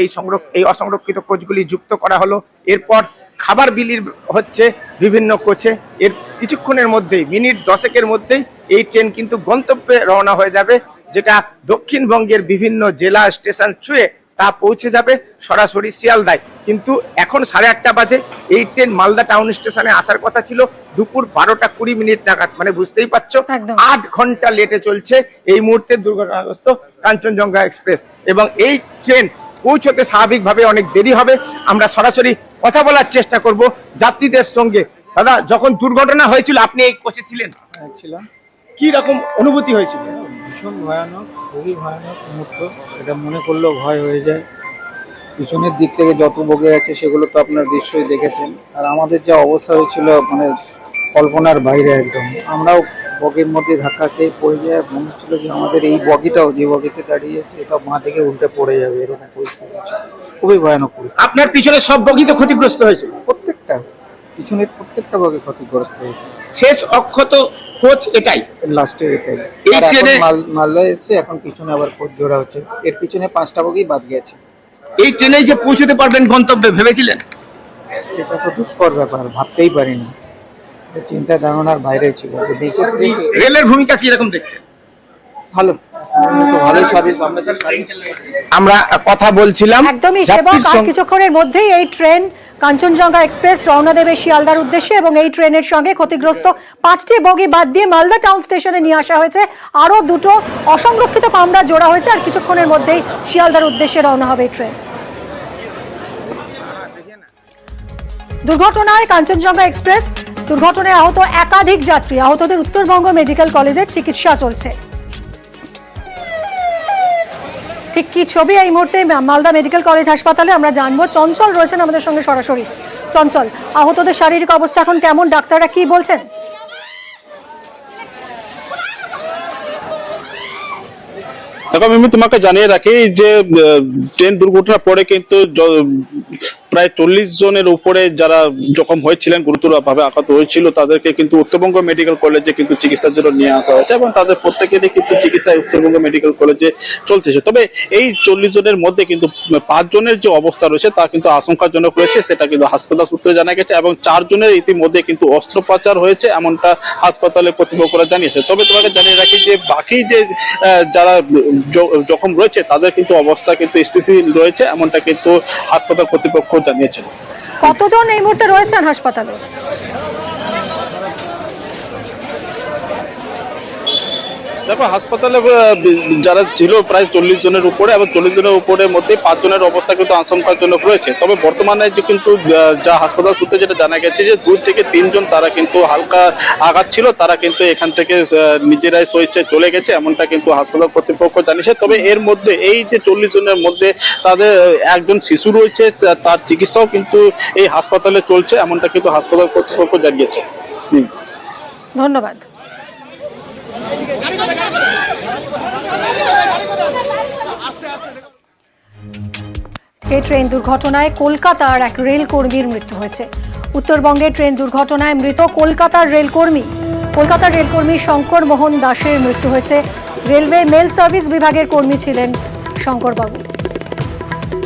এই অসংরক্ষিত কোচগুলি যুক্ত করা হলো। এরপর খাবার বিলির হচ্ছে বিভিন্ন কোচে। এর কিছুক্ষণের মধ্যেই, মিনিট 10 মধ্যেই এই ট্রেন কিন্তু গন্তব্যে রওনা হয়ে যাবে, যেটা দক্ষিণবঙ্গের বিভিন্ন জেলা স্টেশন ছুঁয়ে তা পৌঁছে যাবে সরাসরি শিয়ালদায়। কিন্তু এখন 8:30 বাজে এই ট্রেন মালদা টাউন স্টেশনে আসার কথা ছিল দুপুর 12:20 নাগাদ। মানে বুঝতেই পারছো, 8 ঘন্টা লেটে চলছে এই মুহূর্তে দুর্ঘটনাগ্রস্ত কাঞ্চনজঙ্ঘা এক্সপ্রেস। এবং এই ট্রেন পৌঁছতে স্বাভাবিকভাবে অনেক দেরি হবে। আমরা সরাসরি কথা বলার চেষ্টা করব যাত্রীদের সঙ্গে। দাদা, যখন দুর্ঘটনা হয়েছিল আপনি এই কোচে ছিলেন? ছিলাম। কি রকম অনুভূতি হয়েছিল? ভীষণ ভয়ানক, খুবই ভয়ানক মুহূর্ত। সেটা মনে করলেও ভয় হয়ে যায়। পিছনের দিক থেকে যত বগে আছে সেগুলো তো আপনার দৃশ্যই দেখেছেন। আর আমাদের যা অবস্থা হয়েছিল মানে কল্পনার বাইরে একদম। আমরাও বগির মধ্যে ধাক্কা খেয়ে পড়ে যায়। মনে হচ্ছিল যে আমাদের এই বগিটাও যে বগিতে দাঁড়িয়েছে এটা মা থেকে উল্টে পড়ে যাবে, এরকম পরিস্থিতি ছিল। খুবই ভয়ানক পরিস্থিতি। আপনার পিছনে সব বগি তো ক্ষতিগ্রস্ত হয়েছিল? প্রত্যেকটা পিছনের প্রত্যেকটা বগি ক্ষতিগ্রস্ত হয়েছে। শেষ অক্ষত কোচ এটাই, লাস্টের এটাই। এই ট্রেনে মালদা এসে এখন পিছনে আবার কোচ জোড়া হচ্ছে। এর পিছনে 5টা বগি বাদ গেছে। এই ট্রেনে যে পৌঁছতে পারবেন গন্তব্যে ভেবেছিলেন? সেটা তো দুষ্কর ব্যাপার, ভাবতেই পারিনি। চিন্তা ধারণার বাইরে ছিল। রেলের ভূমিকা কি রকম দেখছেন? ভালো, ভালোই সার্ভিস। আমরা কথা বলছিলাম একদমই সেবক, আর কিছুক্ষণের মধ্যেই এই ট্রেন কাঞ্চনজঙ্ঘা এক্সপ্রেস রওনা দেবে শিয়ালদার উদ্দেশ্যে এবং এই ট্রেনের সঙ্গে ক্ষতিগ্রস্ত 5টি বগি বাদ দিয়ে মালদা টাউন স্টেশনে নিয়ে আসা হয়েছে। আরো দুটো অসংরক্ষিত কামরা জোড়া হয়েছে, আর কিছুক্ষণের মধ্যেই শিয়ালদার উদ্দেশ্যে রওনা হবে এই ট্রেন। দুর্ঘটনায় কাঞ্চনজঙ্ঘা এক্সপ্রেস দুর্ঘটনায় আহত একাধিক যাত্রী, আহতদের উত্তরবঙ্গ মেডিকেল কলেজের চিকিৎসা চলছে। ঠিক কি ছবি এই মুহূর্তে মালদা মেডিকেল কলেজ হাসপাতালে আমরা জানবো। চঞ্চল রয়েছেন আমাদের সঙ্গে সরাসরি। চঞ্চল, আহতদের শারীরিক অবস্থা এখন কেমন, ডাক্তাররা কি বলছেন? দেখো, আমি তোমাকে জানিয়ে রাখি যে ট্রেন দুর্ঘটনার পরে কিন্তু প্রায় 40 জনের উপরে যারা জখম হয়েছিলেন, গুরুতরভাবে আঘাত হয়েছিল, তাদেরকে কিন্তু উত্তরবঙ্গ মেডিকেল কলেজে কিন্তু চিকিৎসার জন্য নিয়ে আসা হয়েছে এবং তাদের প্রত্যেকেরই কিন্তু চিকিৎসা উত্তরবঙ্গ মেডিকেল কলেজে চলতেছে। তবে এই 40 জনের মধ্যে কিন্তু 5 জনের যে অবস্থা রয়েছে তা কিন্তু আশঙ্কাজনক রয়েছে, সেটা কিন্তু হাসপাতাল সূত্রে জানা গেছে এবং 4 জনের ইতিমধ্যে কিন্তু অস্ত্রোপচার হয়েছে এমনটা হাসপাতালের কর্তৃপক্ষরা জানিয়েছে। তবে তোমাকে জানিয়ে রাখি যে বাকি যে যারা জখম রয়েছে তাদের কিন্তু অবস্থা কিন্তু স্থিতিশীল রয়েছে এমনটা কিন্তু হাসপাতাল কর্তৃপক্ষ জানিয়েছেন। কতজন এই মুহূর্তে রয়েছেন হাসপাতালে? দেখো, হাসপাতালে যারা ছিল প্রায় 40 জনের উপরে এবং 40 জনের উপরে মধ্যে 5 জনের অবস্থা কিন্তু আশঙ্কাজনক রয়েছে। তবে বর্তমানে যে কিন্তু যা হাসপাতাল সূত্রে যেটা জানা গেছে যে 2 থেকে 3 জন তারা কিন্তু হালকা আঘাত ছিল, তারা কিন্তু এখান থেকে নিজেরাই স্বেচ্ছায় চলে গেছে এমনটা কিন্তু হাসপাতাল কর্তৃপক্ষ জানিয়েছে। তবে এর মধ্যে এই যে 40 জনের মধ্যে তাদের একজন শিশু রয়েছে, তার চিকিৎসাও কিন্তু এই হাসপাতালে চলছে এমনটা কিন্তু হাসপাতাল কর্তৃপক্ষ জানিয়েছে। ধন্যবাদ। এই ট্রেন দুর্ঘটনায় কলকাতার এক রেল কর্মীর মৃত্যু হয়েছে। উত্তরবঙ্গের ট্রেন দুর্ঘটনায় মৃত কলকাতার রেলকর্মী শঙ্কর মোহন দাসের মৃত্যু হয়েছে। রেলওয়ে মেল সার্ভিস বিভাগের কর্মী ছিলেন শঙ্করবাবু।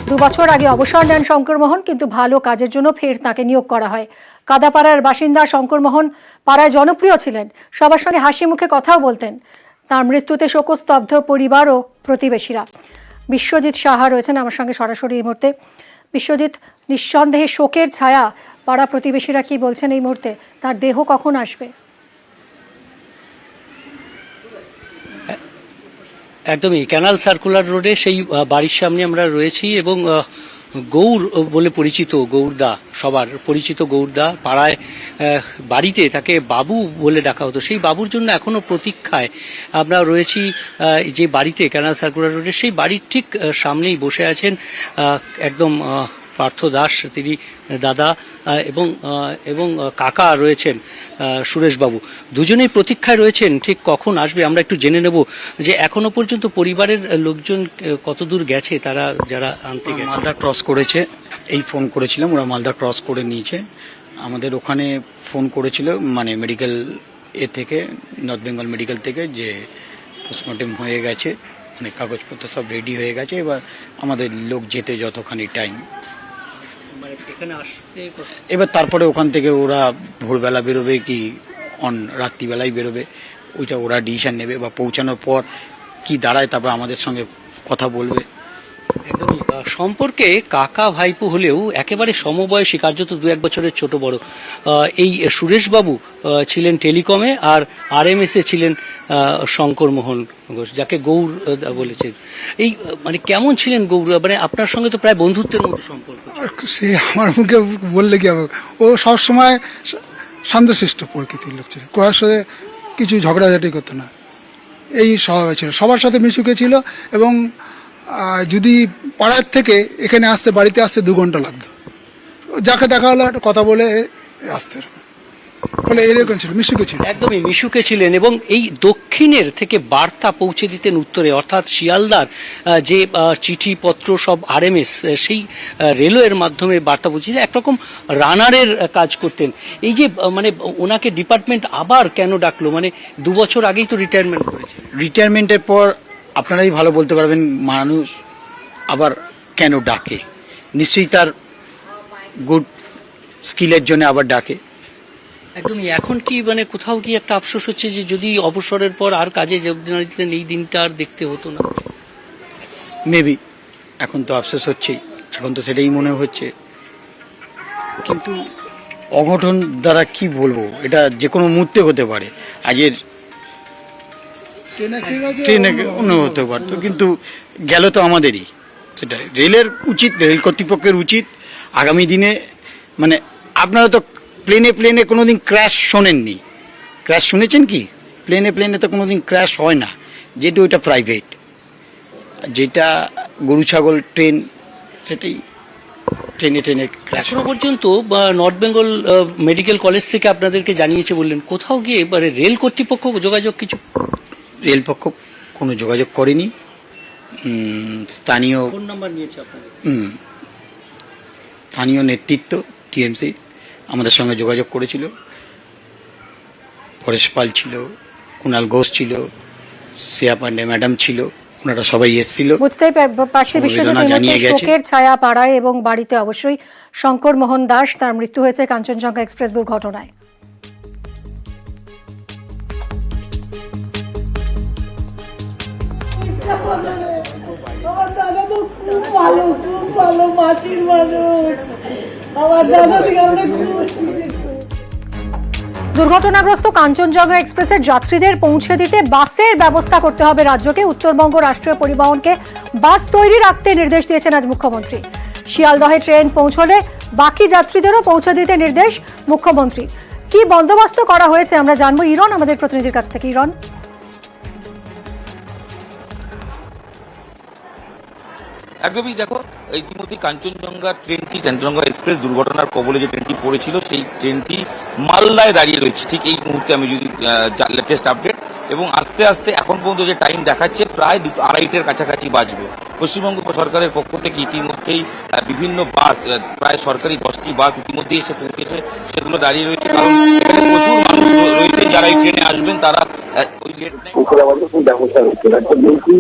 2 বছর আগে অবসর নেন শঙ্কর মোহন, কিন্তু ভালো কাজের জন্য ফের তাকে নিয়োগ করা হয়। কাদাপাড়ার বাসিন্দা শঙ্কর মোহন পাড়ায় জনপ্রিয় ছিলেন, সবার সঙ্গে হাসি মুখে কথাও বলতেন। তার মৃত্যুতে শোকস্তব্ধ পরিবার ও প্রতিবেশীরা। বিশ্বজিৎ সাহা রয়েছেন আমার সঙ্গে সরাসরি এই মুহূর্তে। বিশ্বজিৎ, নিঃসন্দেহে শোকের ছায়া, পাড়া প্রতিবেশীরা কি বলছেন এই মুহূর্তে? তার দেহ কখন আসবে? একদমই ক্যানাল সার্কুলার রোডে সেই বাড়ির সামনে আমরা রয়েছি এবং গৌর বলে পরিচিত গৌরদা, সবার পরিচিত গৌরদা, পাড়ায় বাড়িতে তাকে বাবু বলে ডাকা হতো। সেই বাবুর জন্য এখনো প্রতীক্ষায় আমরা রয়েছি। যে বাড়িতে ক্যানাল সার্কুলার রোডে, সেই বাড়ির ঠিক সামনেই বসে আছেন একদম পার্থ দাস, তিনি দাদা, এবং কাকা রয়েছেন সুরেশবাবু। দুজনেই প্রতীক্ষায় রয়েছেন ঠিক কখন আসবে। আমরা একটু জেনে নেব যে এখনো পর্যন্ত পরিবারের লোকজন কতদূর গেছে, তারা যারা আনতে গেছে। মালদা ক্রস করেছে, এই ফোন করেছিলাম, ওরা মালদা ক্রস করে নিয়েছে। আমাদের ওখানে ফোন করেছিল মানে মেডিকেল থেকে, নর্থ বেঙ্গল মেডিকেল থেকে, যে পোস্টমর্টম হয়ে গেছে, মানে কাগজপত্র সব রেডি হয়ে গেছে। এবার আমাদের লোক যেতে যতখানি টাইম, এবার তারপরে ওখান থেকে ওরা ভোরবেলা বেরোবে কি রাত্রিবেলায় বেরোবে, ওইটা ওরা ডিসিশন নেবে, বা পৌঁছানোর পর কি দাঁড়ায় তারপর আমাদের সঙ্গে কথা বলবে। একদমই সম্পর্কে কাকা ভাইপো হলেও একেবারে সমবয়সী, কার্যত 2-1 বছরের ছোট বড়। এই সুরেশবাবু ছিলেন টেলিকমে, আর RMS ছিলেন শঙ্কর মোহন ঘোষ, যাকে গৌর বলেছেন। এই মানে কেমন ছিলেন গৌর? মানে আপনার সঙ্গে তো প্রায় বন্ধুত্বের মতো সম্পর্ক। সে আমার মুখে বললে কি হবে, ও সবসময় শান্তশিষ্ট প্রকৃতির লোক ছিল, কারোর সাথে কিছু ঝগড়াঝাটি করতো না, এই স্বভাব ছিল, সবার সাথে মিশুকে ছিল। এবং যদি পাড়ার থেকে এখানে আসতে, বাড়িতে আসতে 2 ঘন্টা লাগতো, যাকে দেখা হলো একটা কথা বলে আসতে, ফলে এরকম ছিল, মিশুকে ছিল। একদমই মিশুকে ছিলেন, এবং এই দক্ষিণের থেকে বার্তা পৌঁছে দিতেন উত্তরে, অর্থাৎ শিয়ালদার যে চিঠিপত্র সব RMS, সেই রেলওয়ের মাধ্যমে বার্তা পৌঁছে দিতেন। একরকম রানারের কাজ করতেন। এই যে মানে ওনাকে ডিপার্টমেন্ট আবার কেন ডাকলো, মানে 2 বছর আগেই তো রিটায়ারমেন্ট করেছে। রিটায়ারমেন্টের পর আপনারাই ভালো বলতে পারবেন মানুষ আবার কেন ডাকে। নিশ্চয়ই তার গুড স্কিলের জন্য আবার ডাকে। একদমই। এখন কি মানে কোথাও কি একটা আফসোস হচ্ছে যে যদি অবসরের পর আর কাজে যোগদান দিতেন, এই দিনটা আর দেখতে হতো না? মেবি এখন তো আফসোস হচ্ছেই, এখন তো সেটাই মনে হচ্ছে। কিন্তু অঘটন দ্বারা কি বলবো, এটা যে কোনো মুহূর্তে হতে পারে। আজের ট্রেনে অন্য হতে পারতো, কিন্তু গেল তো আমাদেরই। সেটা রেলের উচিত, রেল কর্তৃপক্ষের উচিত আগামী দিনে, মানে আপনারা তো প্লেনে কোনোদিন ক্র্যাশ শোনেননি, ক্র্যাশ শুনেছেন কি? প্লেনে তো কোনোদিন ক্র্যাশ হয় না, যেটা ওইটা প্রাইভেট। যেটা গরু ছাগল ট্রেন, সেটাই ট্রেনে ক্র্যাশ। এখনো পর্যন্ত নর্থ বেঙ্গল মেডিকেল কলেজ থেকে আপনাদেরকে জানিয়েছে বললেন, কোথাও গিয়ে এবারে রেল কর্তৃপক্ষ যোগাযোগ কিছু? রেলপক্ষ কোনো যোগাযোগ করেনি। স্থানীয় ফোন নাম্বার নিয়েছে আপনাদের? স্থানীয় নেতৃত্ব TMC আমাদের সঙ্গে যোগাযোগ করেছিল। পরেশ পাল ছিল, কুণাল ঘোষ ছিল, শ্রেয়া পান্ডে ম্যাডাম ছিল, ওনারা সবাই এসেছিল। বুঝতেই পারছি শোকের ছায়া পাড়ায় এবং বাড়িতে অবশ্যই শঙ্কর মোহন দাস, তার মৃত্যু হয়েছে কাঞ্চনজঙ্ঘা এক্সপ্রেস দুর্ঘটনায়। আমার দাদা তো খুব ভালো মাটির মানুষ। আমার দাদা থেকে আমরা দুর্ঘটনাগ্রস্ত কাঞ্চনজঙ্ঘা এক্সপ্রেসের যাত্রীদের পৌঁছে দিতে বাসের ব্যবস্থা করতে হবে রাজ্যকে। উত্তরবঙ্গ রাষ্ট্রীয় পরিবহনকে বাস তৈরি রাখতে নির্দেশ দিয়েছেন আজ মুখ্যমন্ত্রী। শিয়ালদহে ট্রেন পৌঁছলে বাকি যাত্রীদেরও পৌঁছে দিতে নির্দেশ মুখ্যমন্ত্রী। কি বন্দোবস্ত করা হয়েছে আমরা জানবো ইরন আমাদের প্রতিনিধির কাছ থেকে। ইরন, একদমই দেখো, ইতিমধ্যে কাঞ্চনজঙ্ঘা এক্সপ্রেস দুর্ঘটনার কবলে যে ট্রেনটি পড়েছিল, সেই ট্রেনটি মালদায় দাঁড়িয়ে রয়েছে ঠিক এই মুহূর্তে। আমি যদি লেটেস্ট আপডেট, এবং আস্তে আস্তে এখন পর্যন্ত যে টাইম দেখাচ্ছে প্রায় 2-2:30-এর কাছাকাছি বাজবে। পশ্চিমবঙ্গ সরকারের পক্ষ থেকে ইতিমধ্যেই বিভিন্ন বাস, প্রায় সরকারি 10টি বাস ইতিমধ্যেই এসে পৌঁছেছে, সেগুলো দাঁড়িয়ে রয়েছে। কারণ এখানে প্রচুর মানুষ রয়েছে যারা এই ট্রেনে আসবেন, তারা ওই লেট ব্যবস্থা হচ্ছে। রাজ্যের মন্ত্রী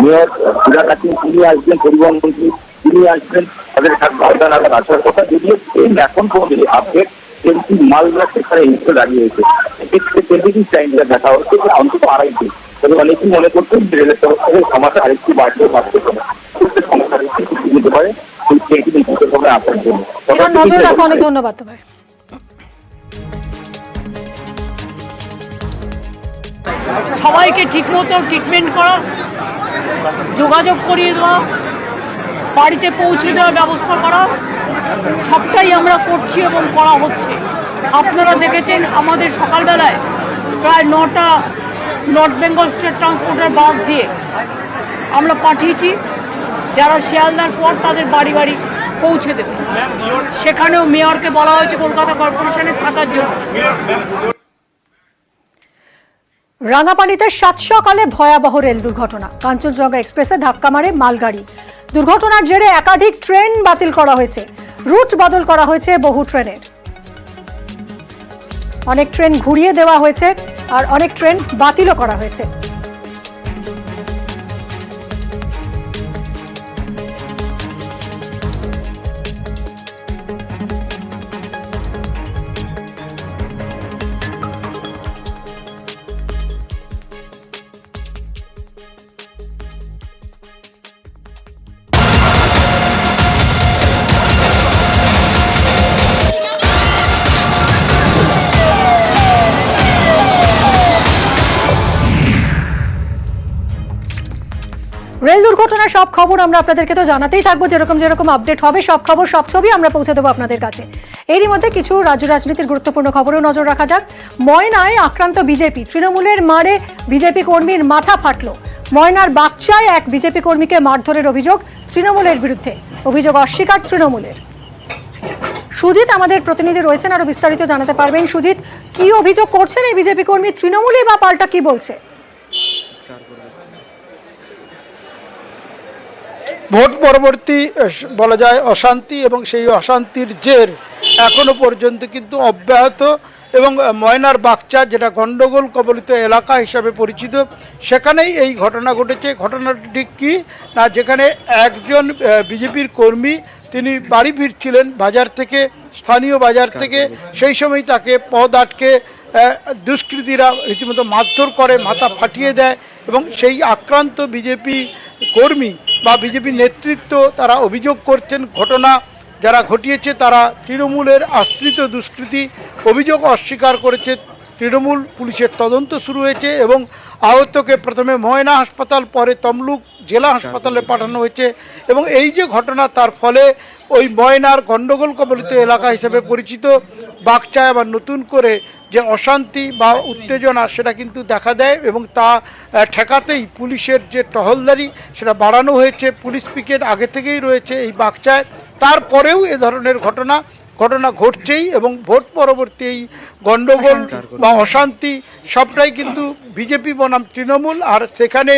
মেয়র সুরা কাসিম তিনি আসবেন, পরিবহন মন্ত্রী তিনি আসবেন, তাদের 9টা নাগাদ আসার কথা। যদিও ট্রেন এখন পর্যন্ত আপডেট ট্রেনটি মালদা সেখানে এসে দাঁড়িয়েছে, এক্ষেত্রে ট্রেনটির টাইমটা দেখা হচ্ছে যে অন্তত 2.5 দিন। তবে অনেকেই মনে করছেন রেলের তরফ থেকে সমস্যা আরেকটু বাড়তে পারতে পারে, সমস্যা দিতে পারে সেই ট্রেনটি নিশ্চিত হবে আসার জন্য। নজর রাখো, অনেক ধন্যবাদ তোমায়। সবাইকে ঠিকমতো ট্রিটমেন্ট করা, যোগাযোগ করিয়ে দেওয়া, বাড়িতে পৌঁছে দেওয়ার ব্যবস্থা করা, সবটাই আমরা করছি এবং করা হচ্ছে। আপনারা দেখেছেন আমাদের সকালবেলায় প্রায় 9টা নর্থ বেঙ্গল স্টেট ট্রান্সপোর্টের বাস দিয়ে আমরা পাঠিয়েছি, যারা শিয়ালদার পর তাদের বাড়ি বাড়ি পৌঁছে দেবে। সেখানেও মেয়রকে বলা হয়েছে কলকাতা কর্পোরেশনে থাকার জন্য। রাঙাপানিতে 7 সকালে ভয়াবহ রেল দুর্ঘটনা, কাঞ্চনজঙ্ঘা এক্সপ্রেসে ধাক্কা মারে মালগাড়ি। দুর্ঘটনার জেরে একাধিক ট্রেন বাতিল করা হয়েছে, রুট বদল করা হয়েছে বহু ট্রেনের। অনেক ট্রেন ঘুরিয়ে দেওয়া হয়েছে আর অনেক ট্রেন বাতিলও করা হয়েছে। রেল দুর্ঘটনার সব খবর আমরা আপনাদেরকে তো জানাতেই থাকবো, যেরকম যেরকম আপডেট হবে সব খবর সব ছবি আমরা পৌঁছে দেবো আপনাদের কাছে। এরই মধ্যে কিছু রাজ্য রাজনীতির গুরুত্বপূর্ণ খবরেও নজর রাখা যাক। ময়নায় আক্রান্ত বিজেপি, তৃণমূলের মারে বিজেপি কর্মীর মাথা ফাটলো। ময়নার বাগচায় এক বিজেপি কর্মীকে মারধরের অভিযোগ তৃণমূলের বিরুদ্ধে, অভিযোগ অস্বীকার তৃণমূলের। সুজিত আমাদের প্রতিনিধি রয়েছেন, আরো বিস্তারিত জানাতে পারবেন। সুজিত, কি অভিযোগ করছেন এই বিজেপি কর্মী? তৃণমূলই বা পাল্টা কি বলছে? ভোট পরবর্তী বলা যায় অশান্তি, এবং সেই অশান্তির জের এখনো পর্যন্ত কিন্তু অব্যাহত। এবং ময়নার বাগচা, যেটা গন্ডগোল কবলিত এলাকা হিসাবে পরিচিত, সেখানেই এই ঘটনা ঘটেছে। ঘটনাটি ঠিক কী না, যেখানে একজন বিজেপির কর্মী তিনি বাড়ি ফিরছিলেন বাজার থেকে, স্থানীয় বাজার থেকে, সেই সময় তাকে পথ আটকে দুষ্কৃতীরা রীতিমতো মারধর করে, মাথা ফাটিয়ে দেয়। এবং সেই আক্রান্ত বিজেপি কর্মী বা বিজেপি নেতৃত্ব তারা অভিযোগ করছেন ঘটনা যারা ঘটিয়েছে তারা তৃণমূলের আশ্রিত দুষ্কৃতী। অভিযোগ অস্বীকার করেছে তৃণমূল। পুলিশের তদন্ত শুরু হয়েছে এবং আহতকে প্রথমে ময়না হাসপাতাল, পরে তমলুক জেলা হাসপাতালে পাঠানো হয়েছে। এবং এই যে ঘটনা, তার ফলে ওই ময়নার গণ্ডগোল কবলিত এলাকা হিসেবে পরিচিত বাগচায় আবার নতুন করে যে অশান্তি বা উত্তেজনা সেটা কিন্তু দেখা দেয়। এবং তা ঠেকাতেই পুলিশের যে টহলদারি সেটা বাড়ানো হয়েছে। পুলিশ পিকেট আগে থেকেই রয়েছে এই বাগচায়। তারপরেও এ ধরনের ঘটনা ঘটছেই। এবং ভোট পরবর্তী এই গণ্ডগোল বা অশান্তি সবটাই কিন্তু বিজেপি বনাম তৃণমূল, আর সেখানে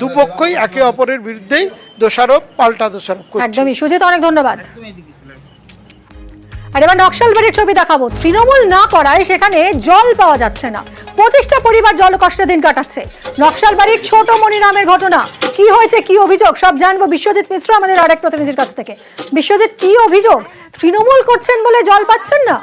দুপক্ষই একে অপরের বিরুদ্ধেই দোষারোপ পাল্টা দোষারোপ করছে। একদমই সুজিত, অনেক ধন্যবাদ। আর এবার নকশালবাড়ির ছবি দেখাবো। তৃণমূল না করায় সেখানে জল পাওয়া যাচ্ছে না, 25টা পরিবার জল কষ্টে দিন কাটাচ্ছে। নকশালবাড়ির ছোট মনিরামের ঘটনা, কি হয়েছে, কি অভিযোগ, সব জানবো বিশ্বজিৎ মিশ্র আমাদের আরেক প্রতিনিধির কাছ থেকে। বিশ্বজিৎ, কি অভিযোগ? তৃণমূল করছেন বলে জল পাচ্ছেন না?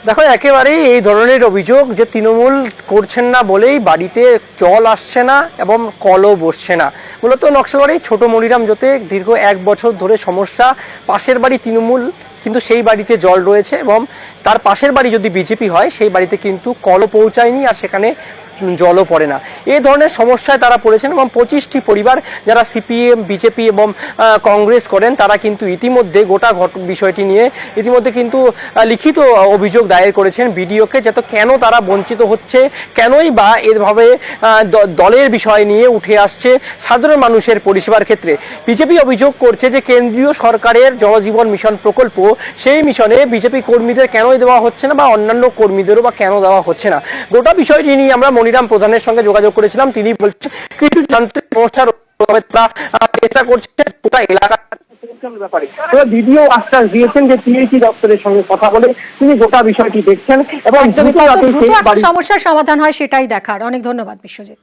দেখো, একেবারেই এই ধরনের অভিযোগ যে তৃণমূল করছেন না বলেই বাড়িতে জল আসছে না এবং কলও বসছে না। মূলত নকশালবাড়ির ছোট মনিরাম জোতে দীর্ঘ 1 বছর ধরে সমস্যা। পাশের বাড়ি তৃণমূল, কিন্তু সেই বাড়িতে জল রয়েছে, এবং তার পাশের বাড়ি যদি বিজেপি হয় সেই বাড়িতে কিন্তু কলও পৌঁছায়নি আর সেখানে জলও পড়ে না। এই ধরনের সমস্যায় তারা পড়েছেন। এবং 25টি পরিবার যারা সিপিএম, বিজেপি এবং কংগ্রেস করেন তারা কিন্তু ইতিমধ্যে গোটা বিষয়টি নিয়ে ইতিমধ্যে কিন্তু লিখিত অভিযোগ দায়ের করেছেন বিডিওকে, যাতে কেন তারা বঞ্চিত হচ্ছে, কেনই বা এভাবে দলের বিষয় নিয়ে উঠে আসছে সাধারণ মানুষের পরিষেবার ক্ষেত্রে। বিজেপি অভিযোগ করছে যে কেন্দ্রীয় সরকারের জলজীবন মিশন প্রকল্প, সেই মিশনে বিজেপি কর্মীদের কেনই দেওয়া হচ্ছে না বা অন্যান্য কর্মীদেরও বা কেন দেওয়া হচ্ছে না। গোটা বিষয়টি নিয়ে আমরা মনিরাম প্রধানের সঙ্গে যোগাযোগ করেছিলাম। তিনি বলছেন কিছু জানতে সমস্যার চেষ্টা করছে গোটা এলাকা ব্যাপারে। ভিডিও আশ্বাস দিয়েছেন যে টিএসি দপ্তরের সঙ্গে কথা বলে তিনি গোটা বিষয়টি দেখছেন এবং সমস্যার সমাধান হয় সেটাই দেখার। অনেক ধন্যবাদ বিশ্বজিৎ।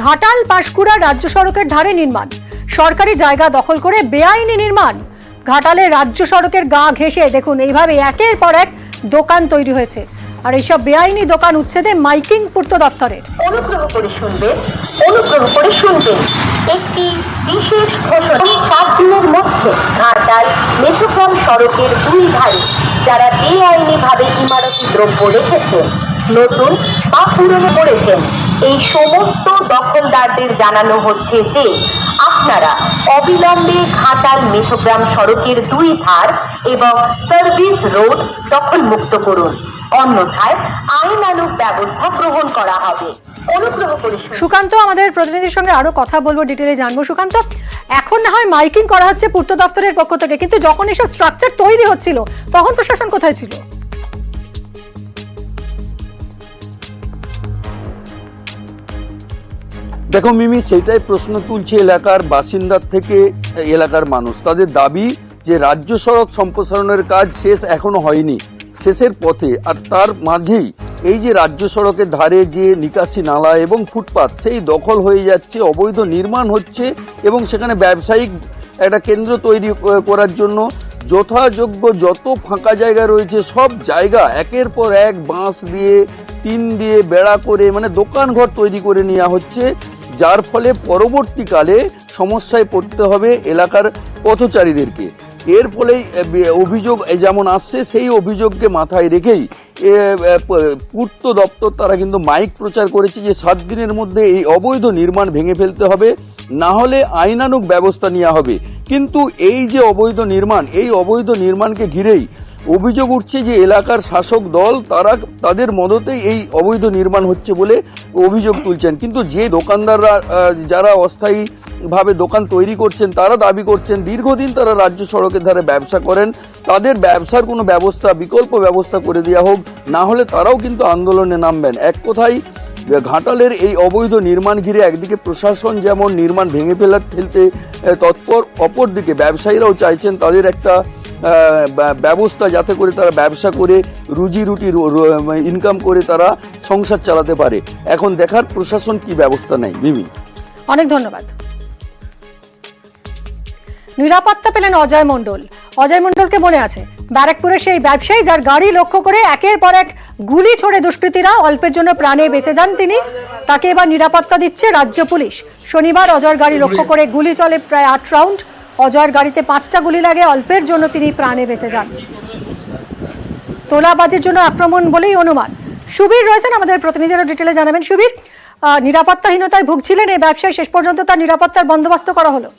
ঘাটাল পাঁশকুড়া রাজ্য সড়কের ধারে নির্মাণ, সরকারি জায়গা দখল করে বেআইনি নির্মাণ। ঘাটালে রাজ্য সড়কের গা ঘেঁষে দেখুন এইভাবে একের পর এক দোকান তৈরি হয়েছে, আর এইসব বেআইনি দোকান উচ্ছেদে মাইকিং পূর্ত দফতরের। অনুগ্রহ করে শুনবেন, অনুগ্রহ করে শুনবেন একটি বিশেষ ঘোষণা। 7 দিনের মধ্যে ঘাটাল মেঠোগ্রাম সড়কের দুই ধারে যারা বেআইনি ভাবে ইমারতি দ্রব্য রেখেছেন, নতুন বা পুরনো করেছেন, এই সমস্ত দখলদারদের জানানো হচ্ছে যে আপনারা অবিলম্বে ঘাটাল মেঠোগ্রাম সড়কের দুই ধার এবং সার্ভিস রোড দখল মুক্ত করুন, অন্যথায় আইনানুগ ব্যবস্থা গ্রহণ করা হবে। অনুগ্রহ করে সুকান্ত, আমাদের প্রতিনিধির সঙ্গে আরো কথা বলবো, ডিটেলে জানবো। সুকান্ত, এখন না হয় মাইকিং করা হচ্ছে পূর্ত দপ্তরের পক্ষ থেকে, কিন্তু যখন এসব স্ট্রাকচার তৈরি হচ্ছিল তখন প্রশাসন কোথায় ছিল? দেখো মিমি, সেইটাই প্রশ্ন তুলছে এলাকার বাসিন্দার থেকে এলাকার মানুষ। তাদের দাবি যে রাজ্য সড়ক সম্প্রসারণের কাজ শেষ এখনো হয়নি, শেষের পথে। আর তার মাঝেই এই যে রাজ্য সড়কের ধারে যে নিকাশি নালা এবং ফুটপাত, সেই দখল হয়ে যাচ্ছে, অবৈধ নির্মাণ হচ্ছে এবং সেখানে ব্যবসায়িক একটা কেন্দ্র তৈরি করার জন্য যথাযোগ্য যত ফাঁকা জায়গা রয়েছে সব জায়গা একের পর এক বাঁশ দিয়ে, টিন দিয়ে বেড়া করে মানে দোকানঘর তৈরি করে নেওয়া হচ্ছে, যার ফলে পরবর্তীকালে সমস্যায় পড়তে হবে এলাকার পথচারীদেরকে। এর ফলেই অভিযোগ যেমন আসছে, সেই অভিযোগকে মাথায় রেখেই পূর্ত দপ্তর তারা কিন্তু মাইক প্রচার করেছে যে 7 দিনের মধ্যে এই অবৈধ নির্মাণ ভেঙে ফেলতে হবে, না হলে আইনানুগ ব্যবস্থা নেওয়া হবে। কিন্তু এই যে অবৈধ নির্মাণ, এই অবৈধ নির্মাণকে ঘিরেই অভিযোগ উঠছে যে এলাকার শাসক দল তাদের মদতেই এই অবৈধ নির্মাণ হচ্ছে বলে অভিযোগ তুলছেন। কিন্তু যে দোকানদাররা যারা অস্থায়ীভাবে দোকান তৈরি করছেন, তারা দাবি করছেন দীর্ঘদিন তারা রাজ্য সড়কের ধারে ব্যবসা করেন, তাদের ব্যবসার কোনো ব্যবস্থা, বিকল্প ব্যবস্থা করে দেওয়া হোক, না হলে তারাও কিন্তু আন্দোলনে নামবেন। এক কথায় ঘাটালের এই অবৈধ নির্মাণ ঘিরে একদিকে প্রশাসন যেমন নির্মাণ ভেঙে ফেলতে তৎপর, অপরদিকে ব্যবসায়ীরাও চাইছেন তাদের একটা ব্যবস্থা, যাতে করে তারা ব্যবসা করে রুজি রুটি ইনকাম করে তারা সংসার চালাতে পারে। এখন দেখার প্রশাসন কি ব্যবস্থা নেয়। মিমি, অনেক ধন্যবাদ। নিরাপত্তা পেলেন অজয় মণ্ডল। অজয় মণ্ডলকে মনে আছে ব্যারাকপুরের সেই ব্যবসায়ী যার গাড়ি লক্ষ্য করে একের পর এক গুলি ছোড়ে দুষ্কৃতীরা, অল্পের জন্য প্রাণে বেঁচে যান তিনি। তাকে এবার নিরাপত্তা দিচ্ছে রাজ্য পুলিশ। শনিবার অজয়ের গাড়ি লক্ষ্য করে গুলি চলে প্রায় 8 রাউন্ড। অজয়ের গাড়িতে 5টা গুলি লাগে, অল্পের জন্য তিনি প্রাণে বেঁচে যান। তোলাবাজির জন্য আক্রমণ বলেই অনুমান। সুবীর রয়েছেন আমাদের প্রতিনিধিরা, ডিটেলে জানাবেন। সুবীর, নিরাপত্তাহীনতায় ভুগছিলেন এই ব্যবসায়ী, শেষ পর্যন্ত তার নিরাপত্তার বন্দোবস্ত করা হলো।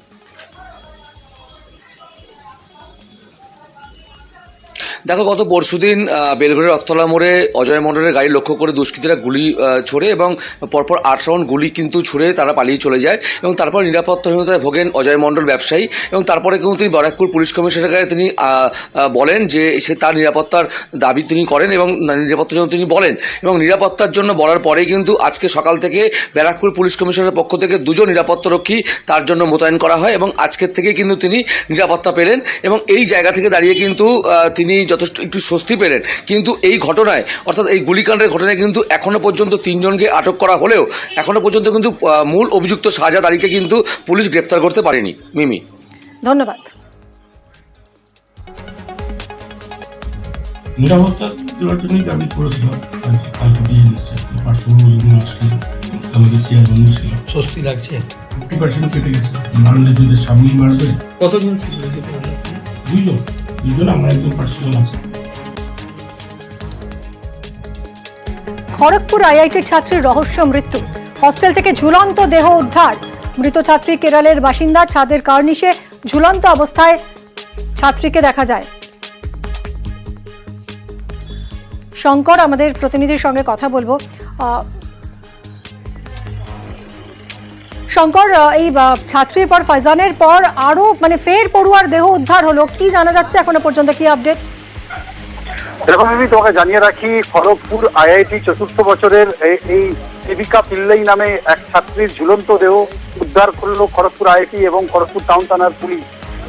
দেখো, গত পরশুদিন বেলঘরের রথতলা মোড়ে অজয় মণ্ডলের গাড়ি লক্ষ্য করে দুষ্কৃতীরা গুলি ছোড়ে এবং পরপর 8 রাউন্ড গুলি কিন্তু ছুড়ে তারা পালিয়ে চলে যায় এবং তারপর নিরাপত্তাহীনতায় ভোগেন অজয় মণ্ডল ব্যবসায়ী। এবং তারপরে কিন্তু তিনি ব্যারাকপুর পুলিশ কমিশনারের কাছে তিনি বলেন যে সে তার নিরাপত্তার দাবি তিনি করেন এবং নিরাপত্তার জন্য তিনি বলেন, এবং নিরাপত্তার জন্য বলার পরেই কিন্তু আজকে সকাল থেকে ব্যারাকপুর পুলিশ কমিশনারের পক্ষ থেকে 2 জন নিরাপত্তারক্ষী তার জন্য মোতায়েন করা হয় এবং আজকের থেকে কিন্তু তিনি নিরাপত্তা পেলেন এবং এই জায়গা থেকে দাঁড়িয়ে কিন্তু তিনি যথেষ্ট একটু স্বস্তি পেলেন। কিন্তু এই ঘটনায়, অর্থাৎ এই গুলিকাণ্ডের ঘটনায় কিন্তু এখনো পর্যন্ত 3 জনকে আটক করা হলেও এখনো পর্যন্ত কিন্তু মূল অভিযুক্ত শাহজাদ আলীকে কিন্তু পুলিশ গ্রেপ্তার করতে পারেনি। মিমি, ধন্যবাদ। নিরাপত্তা দেওয়ার জন্যই দাবি করেছিলাম। আমাদের চেয়ারম্যান ছিল, স্বস্তি লাগছে। 50% কেটে গেছে, মানলে তোদের সামনেই মারবে। কতজন ছিল? 2 জন, আমরা একজন পার্সোনাল আছে। খড়গপুর আইআইটির ছাত্রীর রহস্য মৃত্যু। হস্টেল থেকে ঝুলন্ত দেহ উদ্ধার। মৃত ছাত্রী কেরলের বাসিন্দা। ছাদের কার্নিশে ঝুলন্ত অবস্থায় ছাত্রীকে দেখা যায়। শঙ্কর, আমাদের প্রতিনিধির সঙ্গে কথা বলবো। শঙ্কর, এই ছাত্রীর পর ফয়জানের পর আরো ফের পড়ুয়ার দেহ উদ্ধার হলো, কি জানা যাচ্ছে এখনো পর্যন্ত, কি আপডেট? এরকম আমি তোমাকে জানিয়ে রাখি, খড়গপুর আইআইটি 4র্থ বছরের এই দেবিকা পিল্লাই নামে এক ছাত্রীর ঝুলন্ত দেহ উদ্ধার করলো খড়গপুর আইআইটি এবং খড়গপুর টাউন থানার পুলিশ।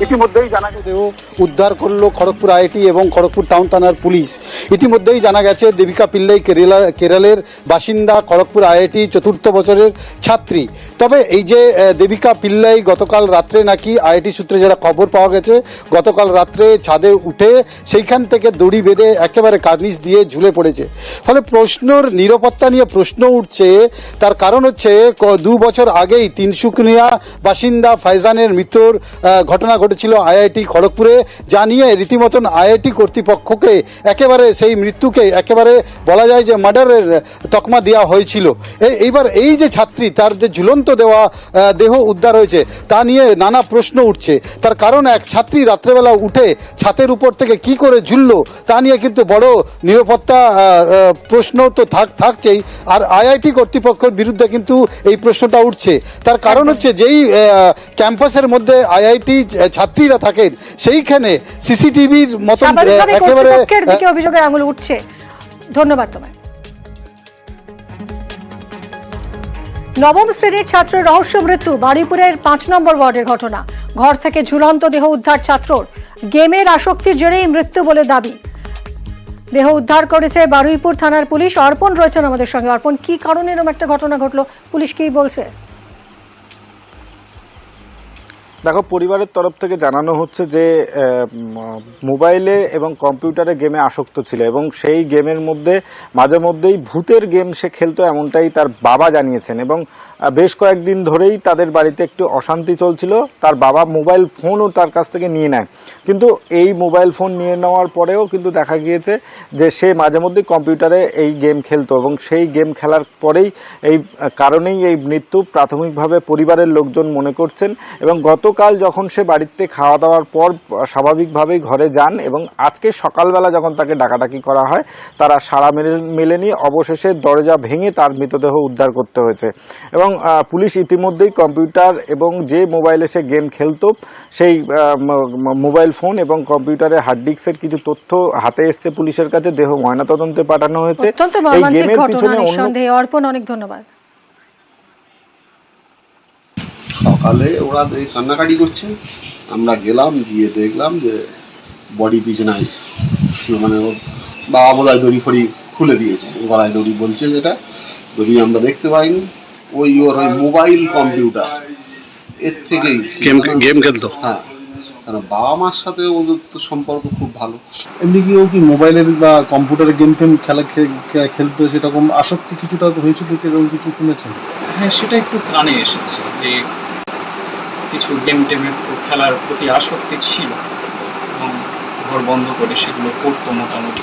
ইতিমধ্যেই জানা গেছে দেহ উদ্ধার করলো খড়গপুর আইআইটি এবং খড়গপুর টাউন থানার পুলিশ। ইতিমধ্যেই জানা গেছে দেবিকা পিল্লাই কেরলের বাসিন্দা, খড়গপুর আইআইটি 4র্থ বছরের ছাত্রী। তবে এই যে দেবিকা পিল্লাই গতকাল রাত্রে নাকি আইআইটি সূত্রে যারা খবর পাওয়া গেছে, গতকাল রাত্রে ছাদে উঠে সেইখান থেকে দড়ি বেঁধে একেবারে কার্নিশ দিয়ে ঝুলে পড়েছে। ফলে প্রশ্নর নিরাপত্তা নিয়ে প্রশ্ন উঠছে। তার কারণ হচ্ছে 2 বছর আগেই তিনসুকিয়া বাসিন্দা ফাইজানের মৃত্যুর ঘটনা ঘটেছিল আইআইটি খড়গপুরে, যা নিয়ে রীতিমতন আইআইটি কর্তৃপক্ষকে একেবারে সেই মৃত্যুকে একেবারে বলা যায় যে মার্ডারের তকমা দেওয়া হয়েছিল। এইবার এই যে ছাত্রী, তার যে ঝুলন্ত দেহ উদ্ধার হয়েছে তা নিয়ে নানা প্রশ্ন উঠছে। তার কারণ এক ছাত্রী রাত্রেবেলা উঠে ছাতের উপর থেকে কি করে ঝুললো তা নিয়ে কিন্তু বড় নিরাপত্তা প্রশ্ন তো থাকছেই। আর আইআইটি কর্তৃপক্ষের বিরুদ্ধে কিন্তু এই প্রশ্নটা উঠছে। তার কারণ হচ্ছে যেই ক্যাম্পাসের মধ্যে আইআইটি ছাত্রীরা থাকেন সেইখানে সিসিটিভির মতো একেবারে অভিযোগের আঙুল উঠছে। ধন্যবাদ তোমায়। নবম শ্রেণীর ছাত্রের রহস্য মৃত্যু, বারুইপুরের 5 নম্বর ওয়ার্ডের ঘটনা। ঘর থেকে ঝুলন্ত দেহ উদ্ধার ছাত্রর, গেমের আসক্তির জেরেই মৃত্যু বলে দাবি। দেহ উদ্ধার করেছে বারুইপুর থানার পুলিশ। অর্পণ রয়েছেন আমাদের সঙ্গে। অর্পণ, কি কারণে এরকম একটা ঘটনা ঘটলো, পুলিশ কি বলছে? দেখো, পরিবারের তরফ থেকে জানানো হচ্ছে যে মোবাইলে এবং কম্পিউটারে গেমে আসক্ত ছিল এবং সেই গেমের মধ্যে মাঝে মধ্যেই ভূতের গেম সে খেলতো, এমনটাই তার বাবা জানিয়েছেন। এবং বেশ কয়েকদিন ধরেই তাদের বাড়িতে একটু অশান্তি চলছিল। তার বাবা মোবাইল ফোনও তার কাছ থেকে নিয়ে নেয়, কিন্তু এই মোবাইল ফোন নিয়ে নেওয়ার পরেও কিন্তু দেখা গিয়েছে যে সে মাঝে মধ্যেই কম্পিউটারে এই গেম খেলতো এবং সেই গেম খেলার পরেই এই কারণেই এই মৃত্যু প্রাথমিকভাবে পরিবারের লোকজন মনে করছেন। এবং গতকাল যখন সে বাড়িতে খাওয়া দাওয়ার পর স্বাভাবিকভাবেই ঘরে যান এবং আজকে সকালবেলা যখন তাকে ডাকাডাকি করা হয় তারা সাড়া মেলেনি। অবশেষে দরজা ভেঙে তার মৃতদেহ উদ্ধার করতে হয়েছে। এবং পুলিশ ইতিমধ্যেই কম্পিউটার এবং যে মোবাইলে সে গেম খেলতো সেই মোবাইল ফোন এবং কম্পিউটারের হার্ড ডিস্কের কিছু তথ্য হাতে এসছে পুলিশের কাছে। দেহ ময়নাতদন্তে পাঠানো হয়েছে। এই গেমের পিছনে অর্পণ, অনেক ধন্যবাদ। সকালে ওরা কান্নাকাটি করছে, আমরা গেলাম, গিয়ে দেখলাম যে বডি পিছনায় মানে ওর বাবা বোধহয় দড়ি ফড়ি খুলে দিয়েছে, গলায় দড়ি বলছে, যেটা দড়ি আমরা দেখতে পাইনি। ওর ওই মোবাইল কম্পিউটার এর থেকেই গেম খেলতো। হ্যাঁ, কারণ বাবা মার সাথে ওদের তো সম্পর্ক খুব ভালো। এমনি কি ও কি মোবাইলের বা কম্পিউটারের গেম টেম খেলতো, সেরকম আসক্তি কিছুটা হয়েছিল, এরকম কিছু শুনেছেন? হ্যাঁ, সেটা একটু কানে এসেছে যে কিছু গেম টেমের খেলার প্রতি আসক্তি ছিল এবং ঘর বন্ধ করে সেগুলো করতো মোটামুটি।